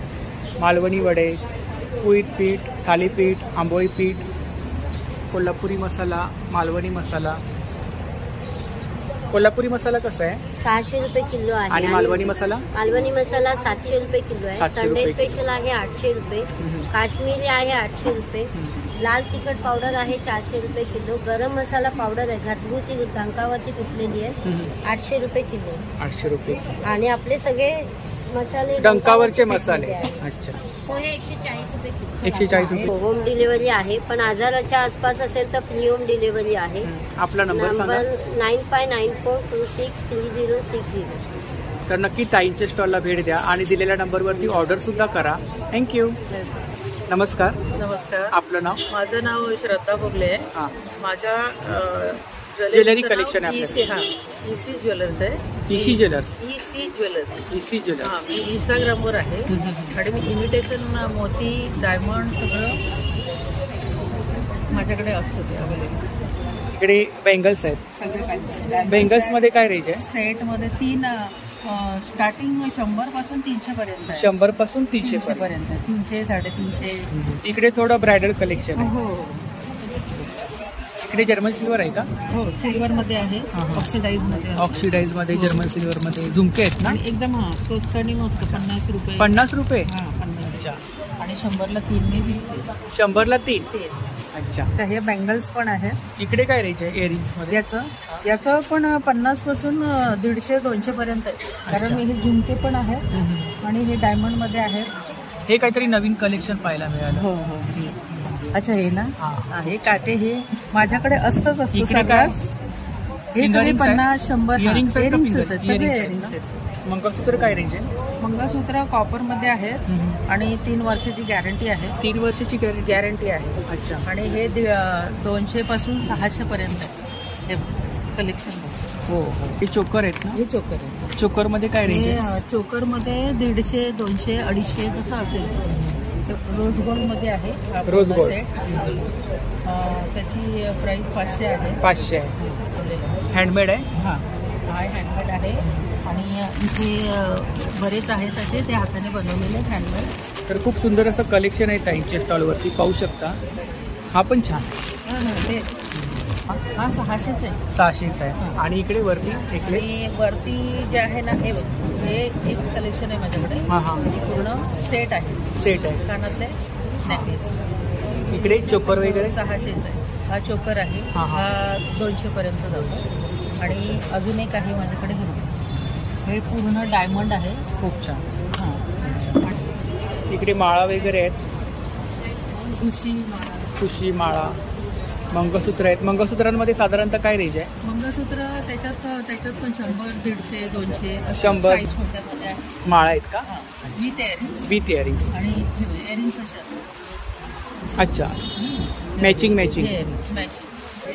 मालवणी वडे, पोळीत पीठ, थालीपीठ, आंबोळी पीठ, कोल्हापुरी मसाला, मालवणी मसाला। कोल्हापुरी मसाला कसा आहे? 600 रुपये किलो आहे। आणि मालवणी मसाला? मालवणी मसाला 700 रुपये किलो आहे। 700 संडे रुपये. स्पेशल आहे 800 रुपये। काश्मीरी आहे 800 रुपये। लाल तिखट पावडर आहे 400 रुपये किलो. गरम मसाला पावडर आहे घरगुती डंकावरती कुटलेली आहे 800 रुपये किलो. 800 रुपये. आणि आपले सगळे मसाले डंकावरचे मसाले. अच्छा. पोहे 140 रुपये किलो. 140 रुपये. होम डिलिव्हरी आहे, पण आजाराच्या आसपास असेल तर फ्री होम डिलिव्हरी आहे. आपला नंबर 9594263060. तर नक्की ताईंच्या स्टॉलला भेट द्या आणि दिलेल्या नंबरवरती ऑर्डर सुद्धा करा. थँक्यू. नमस्कार. नमस्कार. आपलं नाव? माझं नाव श्रद्धा बोगले आहे. हां. माझ्या ज्वेलरी कलेक्शन आहे इसी ज्वेलर्स आहे. इसी ज्वेलर्स. इसी ज्वेलर्स. हां, मी इंस्टाग्रामवर आहे आणि मी इमिटेशन मोती डायमंड सगळं माझ्याकडे असतं ते अवेलेबल. इकडे बेंगल्स आहेत. बेंगल्स मध्ये काय रेंज आहे? सेटमध्ये 3 स्टार्टिंग 100 पासून 300 पर्यंत आहे. 100 पासून 300 पर्यंत. 300 350. इकडे थोडं ब्रायडल कलेक्शन आहे. हो. इकडे जर्मन सिल्वर आहे का? हो, सिल्वर मध्ये आहे. ऑक्सिडाइज मध्ये जर्मन सिल्वर मध्ये झुमके आहेत ना? एकदम स्वस्त आणि मस्त. 50 रुपये. 50 रुपये. हां, 50. आणि 100ला 3 मी विकते. 100ला 3. अच्छा. तर हे बँगल्स पण आहेत. इकडे काय रेंज आहे इयरिंग्स मध्ये? याचं पण 50 पासून 150-200 पर्यंत आहे. कारण हे झुमके पण आहेत आणि हे डायमंड मध्ये आहेत. हे काहीतरी नवीन कलेक्शन पाहायला मिळालं. हो. अच्छा, हे ना? हे काटे हे माझ्याकडे असतंच असतं सगळंच. हे सगळे 50-100 इयरिंग्स सगळे इयरिंग्स आहेत. मंगळसूत्र काय रेंज आहे? मंगळसूत्र कॉपर मध्ये आहेत आणि 3 वर्षाची गॅरंटी आहे. 3 वर्षाची गॅरंटी आहे. अच्छा. आणि हे 200 पासून 600 पर्यंत हे कलेक्शन. हो. हे चोकर आहेत ना? हे चोकर आहे. चोकर मध्ये काय रेंज आहे? चोकर मध्ये 150, 200, 250 जसं असेल. रोज गोल्ड मध्ये आहे. रोज गोल्ड त्याची प्राइस 500 आहे. 500 आहे. हँडमेड आहे. हा हँडमेड आहे. आणि इथे बरेच आहेत असे ते हाताने बनवलेले हँडमेड. तर खूप सुंदर असं कलेक्शन आहे ताईंच्या स्टॉलवरती पाहू शकता. हा पण छान. हा 600च आहे. 600च आहे. आणि इकडे वरती नेकलेस. वरती जे आहे ना हे एक कलेक्शन आहे माझ्याकडे. पूर्ण सेट आहे. कानातले नेकलेस. इकडे चोकर वगैरे 600च आहे. हा चोकर आहे. हा 200 पर्यंत जातो. आणि अजून एक आहे माझ्याकडे हे पूर्ण डायमंड आहे. खूप छान. इकडे माळा वगैरे आहेत. ठुशी माळा. मंगळसूत्र आहेत. मंगळसूत्रांमध्ये साधारणतः काय रेंज आहे? मंगळसूत्र त्याच्यात पण 100, 150, 200 100 छोट्यामध्ये आहे. माळा आहेत का? With earrings. आणि इयरिंग्स असे असतात. अच्छा. मॅचिंग.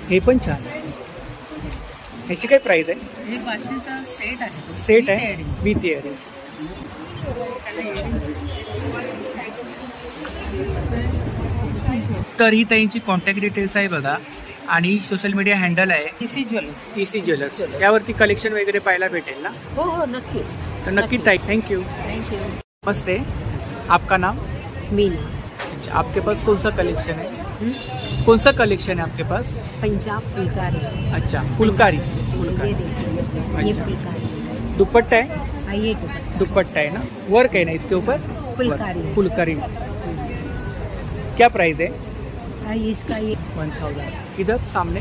हे पण छान. ह्याची काय प्राइस आहे? हे 500चा सेट आहे. सेट आहे विथ इयरिंग्स. तर ही ताईंची कॉन्टॅक्ट डिटेल्स आहे बघा. आणि सोशल मीडिया हँडल आहे इसी ज्वेलर्स. यावरती कलेक्शन वगैरे पाहायला भेटेल ना? हो नक्की. तर नक्की ताई. थँक्यू. नमस्ते. आपका नाम? मीना. अच्छा. आपके पास कौन सा कलेक्शन है? कौन सा कलेक्शन है आपके पास? पंजाब फुलकारी. अच्छा. फुलकारी. ये अच्छा. फुलकारी. दुपट्टा है? ये दुपट्टा है ना? वर्क है ना इसके ऊपर? फुलकारी. क्या प्राइस है? इसका ये 1000. इधर सामने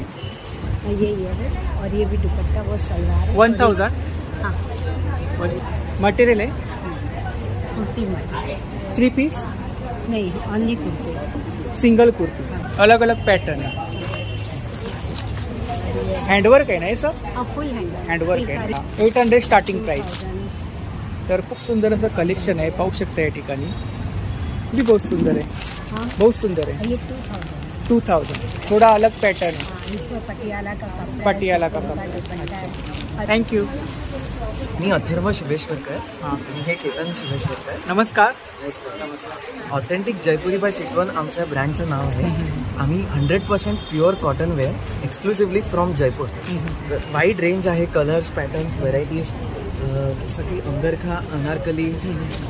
ये है. और ये भी दुपट्टा वो सलवार 1000. हाँ. मटेरियल है? कुर्ती 3 पीस? नहीं, ओनली कुर्ती. सिंगल कुर्ती. अलग अलग पैटर्न है. हँडवर्क आहे ना हे सब? फुल हँडवर्क आहे. 800 स्टार्टिंग प्राइस. तर खूप सुंदर असं कलेक्शन आहे पाहू शकता या ठिकाणी. भी बहुत सुंदर है. बहुत सुंदर है. ये 2000. थोड़ा अलग पैटर्न है. इसमें पटियाला का कपड़ा. पटियाला का कपड़ा. थँक्यू. मी अथर्व शिवेश्वरकर. हे केतन शिवेश्वरकर. नमस्कार. ऑथेंटिक जयपुरी बाय चितवन आमच्या ब्रँडचं नाव आहे. आम्ही 100% pure cotton wear exclusively from Jaipur. Wide range आहे. Colours, patterns, varieties. सगळी अंगरखा, अनारकली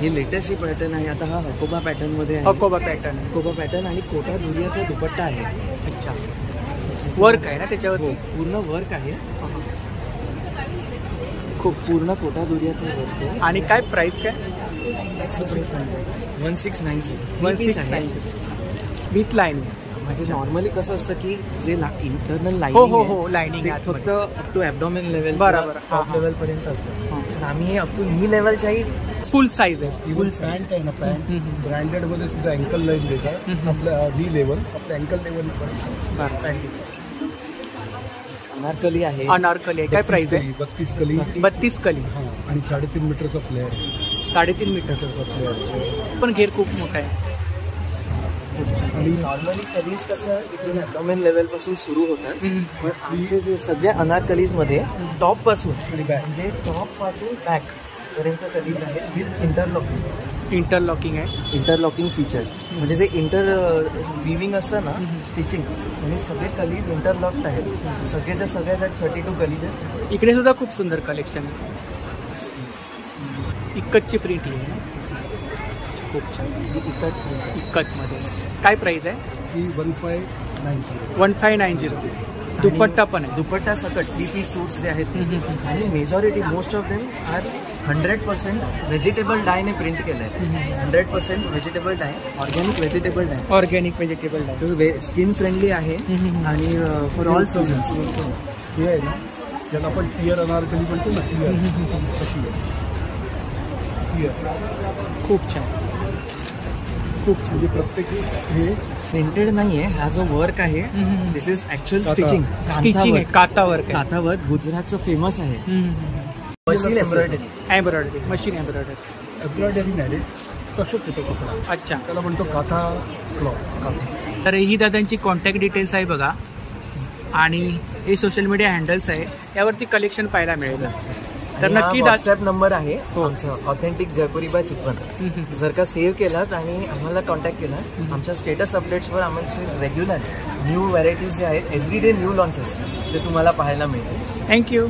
हे लेटेस्ट पॅटर्न आहे. आता हा हकोबा पॅटर्न मध्ये आहे. हकोबा पॅटर्न आणि कोटा दुरियाचा दुपट्टा आहे. अच्छा. वर्क आहे ना त्याच्यावर? पूर्ण वर्क आहे. खूप पूर्ण कोटा दुरियाचा वर्क आहे. आणि काय प्राइस काय? 1690. 1690 विथ लाईन. म्हणजे नॉर्मली कसं असतं की जे इंटरनल हो हो लाईनिंग हो लाईनिंग फक्त अप टू ॲबडॉमिन लेवल बरोबर. टॉप लेवल पर्यंत असतं. तर आम्ही हे अप टू नी लेवलच्याही फुल साईज आहे. फुल पॅन्ट आहे ना, पॅन्ट ब्रँडेड मध्ये सुद्धा अँकल लाईन देतात. आपल्या व्ही लेवल, आपल्या अँकल लेवल पॅन्ट. अनारकली आहे. अनारकली आहे. काय प्राइस आहे? 32 कली. 32 कली आणि 3.5 मीटरचा फ्लेअर. 3.5 मीटरचा फ्लेअर. पण घेर खूप मोठा आहे. आणि नॉर्मली कलीज कसं इथून ॲबडॉमिन लेवल पासून सुरू होतात. पण आमचे जे सगळ्या अनारकलीजमध्ये टॉप पासून म्हणजे टॉप पासून बॅक पर्यंत कलीज आहेत विथ इंटरलॉकिंग आहे. इंटरलॉकिंग फीचर म्हणजे जे विविंग असतं ना, स्टिचिंग, म्हणजे सगळे कलीज इंटरलॉक्ड आहेत. सगळ्या 32 कलीज आहेत. इकडे सुद्धा खूप सुंदर कलेक्शन आहे. इक्कतची प्रिंट ही आहे. खूप छान. इक्कतमध्ये काय प्राइस आहे? 1590. दुपट्टा पण आहे. दुपट्टा सकट 3 पीस सूट्स जे आहेत आणि majority most of them are 100% vegetable डायने प्रिंट केलं आहे. 100% vegetable dye, organic vegetable dye. Organic vegetable dye. Skin friendly आहे आणि फॉर ऑल सीझन्स. हे आहे ना, ज्याला आपण टियर अनारकली म्हणतो ना, टियर. खूप छान. खूप म्हणजे प्रत्येक हे प्रिंटेड नाहीये. हा जो वर्क आहे दिस इज ऍक्च्युअल स्टिचिंग. आहे. कातावर गुजरातचं फेमस आहे. Machine embroidery. मशीन एम्ब्रॉयडरी नाही, तसंच येतो कपडा. अच्छा. त्याला म्हणतो काथा क्लॉथ. तर ही दादांची कॉन्टॅक्ट डिटेल्स आहे बघा आणि हे सोशल मीडिया हँडल्स आहे, यावरती कलेक्शन पाहायला मिळेल. तर नक्की व्हॉट्सअप नंबर आहे आमचा, ऑथेंटिक जयपुरी बाय चितवन. जर का सेव्ह केलात आणि आम्हाला कॉन्टॅक्ट केला, आमच्या स्टेटस अपडेट्सवर आमचे रेग्युलर न्यू व्हरायटीज जे आहेत, एव्हरीडे न्यू लॉन्चेस ते तुम्हाला पाहायला मिळतील. थँक्यू.